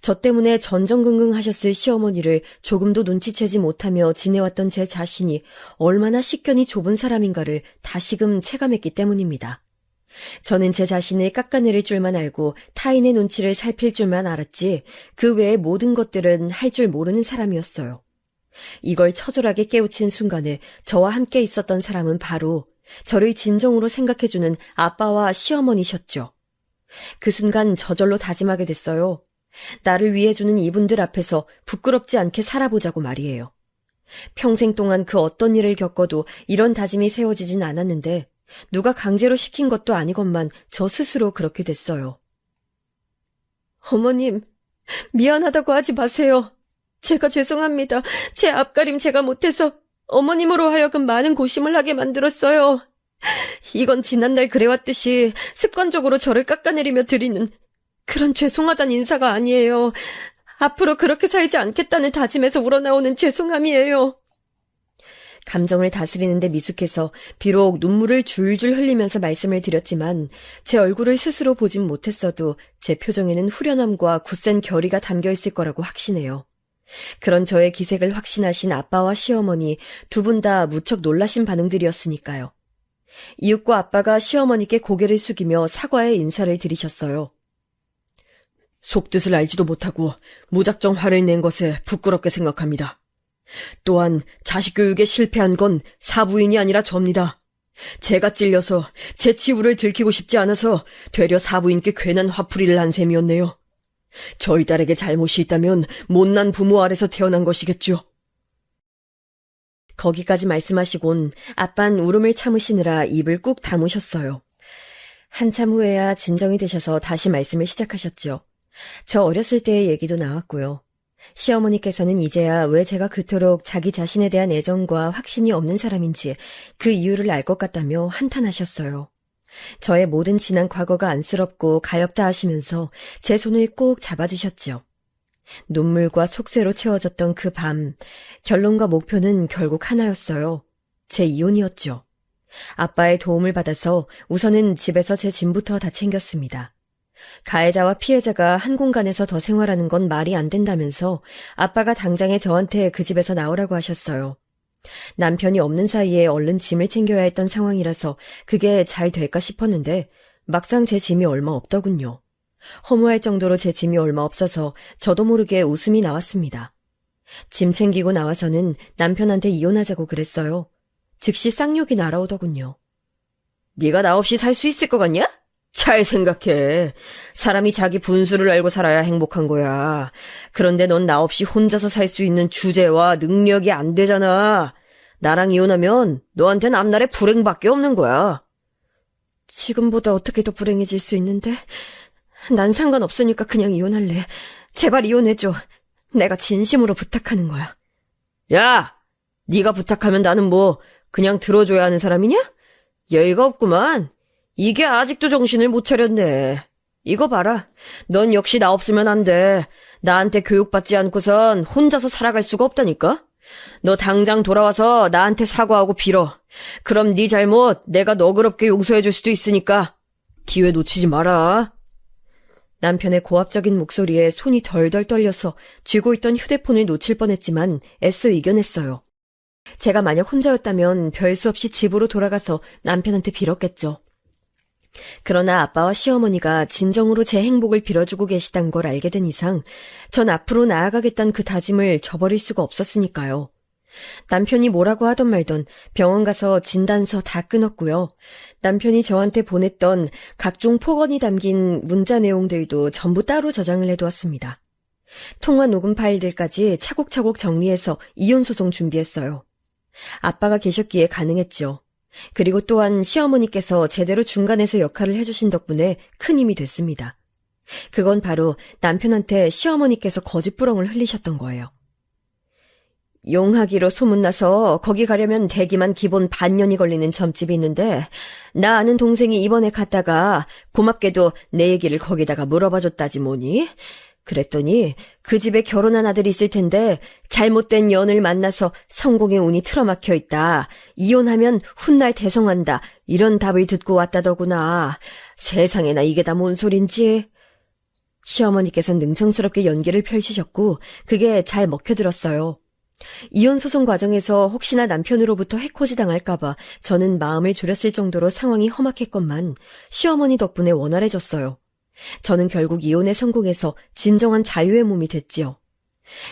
저 때문에 전전긍긍하셨을 시어머니를 조금도 눈치채지 못하며 지내왔던 제 자신이 얼마나 식견이 좁은 사람인가를 다시금 체감했기 때문입니다. 저는 제 자신을 깎아내릴 줄만 알고 타인의 눈치를 살필 줄만 알았지 그 외의 모든 것들은 할 줄 모르는 사람이었어요. 이걸 처절하게 깨우친 순간에 저와 함께 있었던 사람은 바로 저를 진정으로 생각해주는 아빠와 시어머니셨죠. 그 순간 저절로 다짐하게 됐어요. 나를 위해주는 이분들 앞에서 부끄럽지 않게 살아보자고 말이에요. 평생 동안 그 어떤 일을 겪어도 이런 다짐이 세워지진 않았는데 누가 강제로 시킨 것도 아니건만 저 스스로 그렇게 됐어요. 어머님, 미안하다고 하지 마세요. 제가 죄송합니다. 제 앞가림 제가 못해서 어머님으로 하여금 많은 고심을 하게 만들었어요. 이건 지난날 그래왔듯이 습관적으로 저를 깎아내리며 드리는 그런 죄송하단 인사가 아니에요. 앞으로 그렇게 살지 않겠다는 다짐에서 우러나오는 죄송함이에요. 감정을 다스리는데 미숙해서 비록 눈물을 줄줄 흘리면서 말씀을 드렸지만 제 얼굴을 스스로 보진 못했어도 제 표정에는 후련함과 굳센 결의가 담겨 있을 거라고 확신해요. 그런 저의 기색을 확신하신 아빠와 시어머니 두 분 다 무척 놀라신 반응들이었으니까요. 이웃과 아빠가 시어머니께 고개를 숙이며 사과의 인사를 드리셨어요. 속뜻을 알지도 못하고 무작정 화를 낸 것에 부끄럽게 생각합니다. 또한 자식 교육에 실패한 건 사부인이 아니라 접니다. 제가 찔려서 제 치부를 들키고 싶지 않아서 되려 사부인께 괜한 화풀이를 한 셈이었네요. 저희 딸에게 잘못이 있다면 못난 부모 아래서 태어난 것이겠죠. 거기까지 말씀하시곤 아빤 울음을 참으시느라 입을 꾹 다무셨어요. 한참 후에야 진정이 되셔서 다시 말씀을 시작하셨죠. 저 어렸을 때의 얘기도 나왔고요. 시어머니께서는 이제야 왜 제가 그토록 자기 자신에 대한 애정과 확신이 없는 사람인지 그 이유를 알 것 같다며 한탄하셨어요. 저의 모든 지난 과거가 안쓰럽고 가엾다 하시면서 제 손을 꼭 잡아주셨죠. 눈물과 속세로 채워졌던 그 밤, 결론과 목표는 결국 하나였어요. 제 이혼이었죠. 아빠의 도움을 받아서 우선은 집에서 제 짐부터 다 챙겼습니다. 가해자와 피해자가 한 공간에서 더 생활하는 건 말이 안 된다면서 아빠가 당장에 저한테 그 집에서 나오라고 하셨어요. 남편이 없는 사이에 얼른 짐을 챙겨야 했던 상황이라서 그게 잘 될까 싶었는데 막상 제 짐이 얼마 없더군요. 허무할 정도로 제 짐이 얼마 없어서 저도 모르게 웃음이 나왔습니다. 짐 챙기고 나와서는 남편한테 이혼하자고 그랬어요. 즉시 쌍욕이 날아오더군요. 네가 나 없이 살 수 있을 것 같냐? 잘 생각해. 사람이 자기 분수를 알고 살아야 행복한 거야. 그런데 넌 나 없이 혼자서 살 수 있는 주제와 능력이 안 되잖아. 나랑 이혼하면 너한텐 앞날에 불행밖에 없는 거야. 지금보다 어떻게 더 불행해질 수 있는데? 난 상관없으니까 그냥 이혼할래. 제발 이혼해줘. 내가 진심으로 부탁하는 거야. 야! 네가 부탁하면 나는 뭐 그냥 들어줘야 하는 사람이냐? 예의가 없구만. 이게 아직도 정신을 못 차렸네. 이거 봐라. 넌 역시 나 없으면 안 돼. 나한테 교육받지 않고선 혼자서 살아갈 수가 없다니까? 너 당장 돌아와서 나한테 사과하고 빌어. 그럼 네 잘못 내가 너그럽게 용서해줄 수도 있으니까 기회 놓치지 마라. 남편의 고압적인 목소리에 손이 덜덜 떨려서 쥐고 있던 휴대폰을 놓칠 뻔했지만 애써 이겨냈어요. 제가 만약 혼자였다면 별 수 없이 집으로 돌아가서 남편한테 빌었겠죠. 그러나 아빠와 시어머니가 진정으로 제 행복을 빌어주고 계시단 걸 알게 된 이상 전 앞으로 나아가겠다는 그 다짐을 저버릴 수가 없었으니까요. 남편이 뭐라고 하던 말던 병원 가서 진단서 다 끊었고요. 남편이 저한테 보냈던 각종 폭언이 담긴 문자 내용들도 전부 따로 저장을 해두었습니다. 통화 녹음 파일들까지 차곡차곡 정리해서 이혼소송 준비했어요. 아빠가 계셨기에 가능했죠. 그리고 또한 시어머니께서 제대로 중간에서 역할을 해주신 덕분에 큰 힘이 됐습니다. 그건 바로 남편한테 시어머니께서 거짓부렁을 흘리셨던 거예요. 용하기로 소문나서 거기 가려면 대기만 기본 반년이 걸리는 점집이 있는데 나 아는 동생이 이번에 갔다가 고맙게도 내 얘기를 거기다가 물어봐줬다지 뭐니? 그랬더니 그 집에 결혼한 아들이 있을 텐데 잘못된 연을 만나서 성공의 운이 틀어막혀 있다. 이혼하면 훗날 대성한다. 이런 답을 듣고 왔다더구나. 세상에나 이게 다 뭔 소린지. 시어머니께서는 능청스럽게 연기를 펼치셨고 그게 잘 먹혀들었어요. 이혼 소송 과정에서 혹시나 남편으로부터 해코지 당할까봐 저는 마음을 졸였을 정도로 상황이 험악했건만 시어머니 덕분에 원활해졌어요. 저는 결국 이혼에 성공해서 진정한 자유의 몸이 됐지요.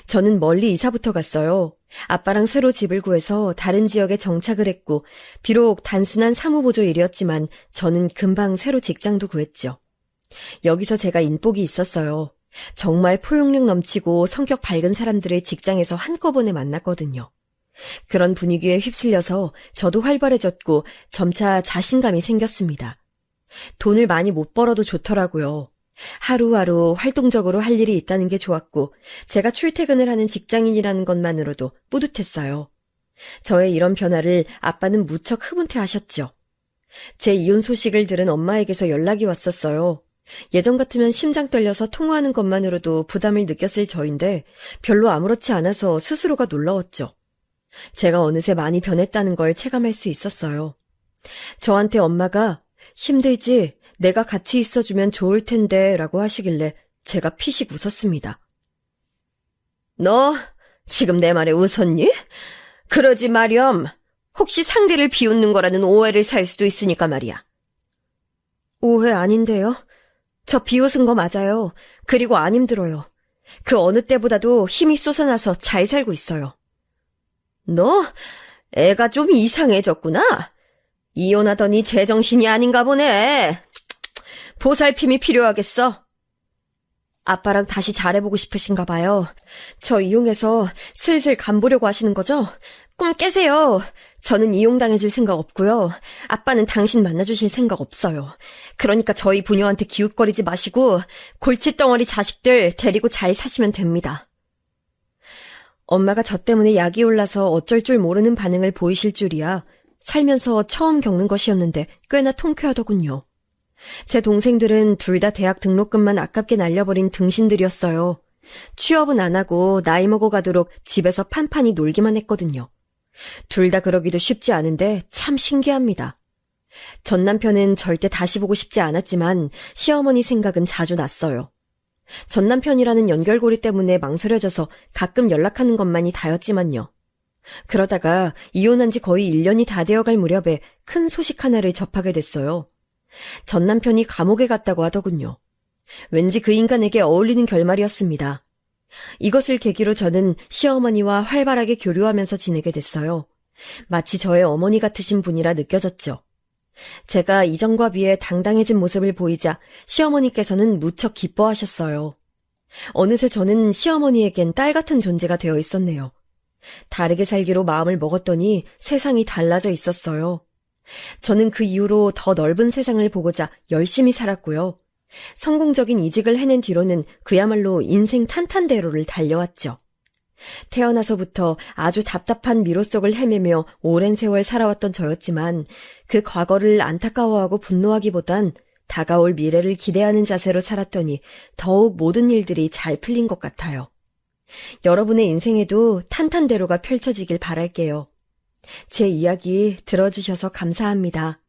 저는 멀리 이사부터 갔어요. 아빠랑 새로 집을 구해서 다른 지역에 정착을 했고 비록 단순한 사무보조 일이었지만 저는 금방 새로 직장도 구했죠. 여기서 제가 인복이 있었어요. 정말 포용력 넘치고 성격 밝은 사람들을 직장에서 한꺼번에 만났거든요. 그런 분위기에 휩쓸려서 저도 활발해졌고 점차 자신감이 생겼습니다. 돈을 많이 못 벌어도 좋더라고요. 하루하루 활동적으로 할 일이 있다는 게 좋았고 제가 출퇴근을 하는 직장인이라는 것만으로도 뿌듯했어요. 저의 이런 변화를 아빠는 무척 흐뭇해하셨죠. 제 이혼 소식을 들은 엄마에게서 연락이 왔었어요. 예전 같으면 심장 떨려서 통화하는 것만으로도 부담을 느꼈을 저인데 별로 아무렇지 않아서 스스로가 놀라웠죠. 제가 어느새 많이 변했다는 걸 체감할 수 있었어요. 저한테 엄마가 힘들지? 내가 같이 있어주면 좋을 텐데 라고 하시길래 제가 피식 웃었습니다. 너 지금 내 말에 웃었니? 그러지 마렴. 혹시 상대를 비웃는 거라는 오해를 살 수도 있으니까 말이야. 오해 아닌데요? 저 비웃은 거 맞아요. 그리고 안 힘들어요. 그 어느 때보다도 힘이 솟아나서 잘 살고 있어요. 너 애가 좀 이상해졌구나. 이혼하더니 제정신이 아닌가 보네. 보살핌이 필요하겠어. 아빠랑 다시 잘해보고 싶으신가 봐요. 저 이용해서 슬슬 간보려고 하시는 거죠? 꿈 깨세요. 저는 이용당해줄 생각 없고요. 아빠는 당신 만나주실 생각 없어요. 그러니까 저희 부녀한테 기웃거리지 마시고 골칫덩어리 자식들 데리고 잘 사시면 됩니다. 엄마가 저 때문에 약이 올라서 어쩔 줄 모르는 반응을 보이실 줄이야. 살면서 처음 겪는 것이었는데 꽤나 통쾌하더군요. 제 동생들은 둘 다 대학 등록금만 아깝게 날려버린 등신들이었어요. 취업은 안 하고 나이 먹어가도록 집에서 판판히 놀기만 했거든요. 둘 다 그러기도 쉽지 않은데 참 신기합니다. 전 남편은 절대 다시 보고 싶지 않았지만 시어머니 생각은 자주 났어요. 전 남편이라는 연결고리 때문에 망설여져서 가끔 연락하는 것만이 다였지만요. 그러다가 이혼한 지 거의 1년이 다 되어갈 무렵에 큰 소식 하나를 접하게 됐어요. 전 남편이 감옥에 갔다고 하더군요. 왠지 그 인간에게 어울리는 결말이었습니다. 이것을 계기로 저는 시어머니와 활발하게 교류하면서 지내게 됐어요. 마치 저의 어머니 같으신 분이라 느껴졌죠. 제가 이전과 비해 당당해진 모습을 보이자 시어머니께서는 무척 기뻐하셨어요. 어느새 저는 시어머니에겐 딸 같은 존재가 되어 있었네요. 다르게 살기로 마음을 먹었더니 세상이 달라져 있었어요. 저는 그 이후로 더 넓은 세상을 보고자 열심히 살았고요. 성공적인 이직을 해낸 뒤로는 그야말로 인생 탄탄대로를 달려왔죠. 태어나서부터 아주 답답한 미로 속을 헤매며 오랜 세월 살아왔던 저였지만 그 과거를 안타까워하고 분노하기보단 다가올 미래를 기대하는 자세로 살았더니 더욱 모든 일들이 잘 풀린 것 같아요. 여러분의 인생에도 탄탄대로가 펼쳐지길 바랄게요. 제 이야기 들어주셔서 감사합니다.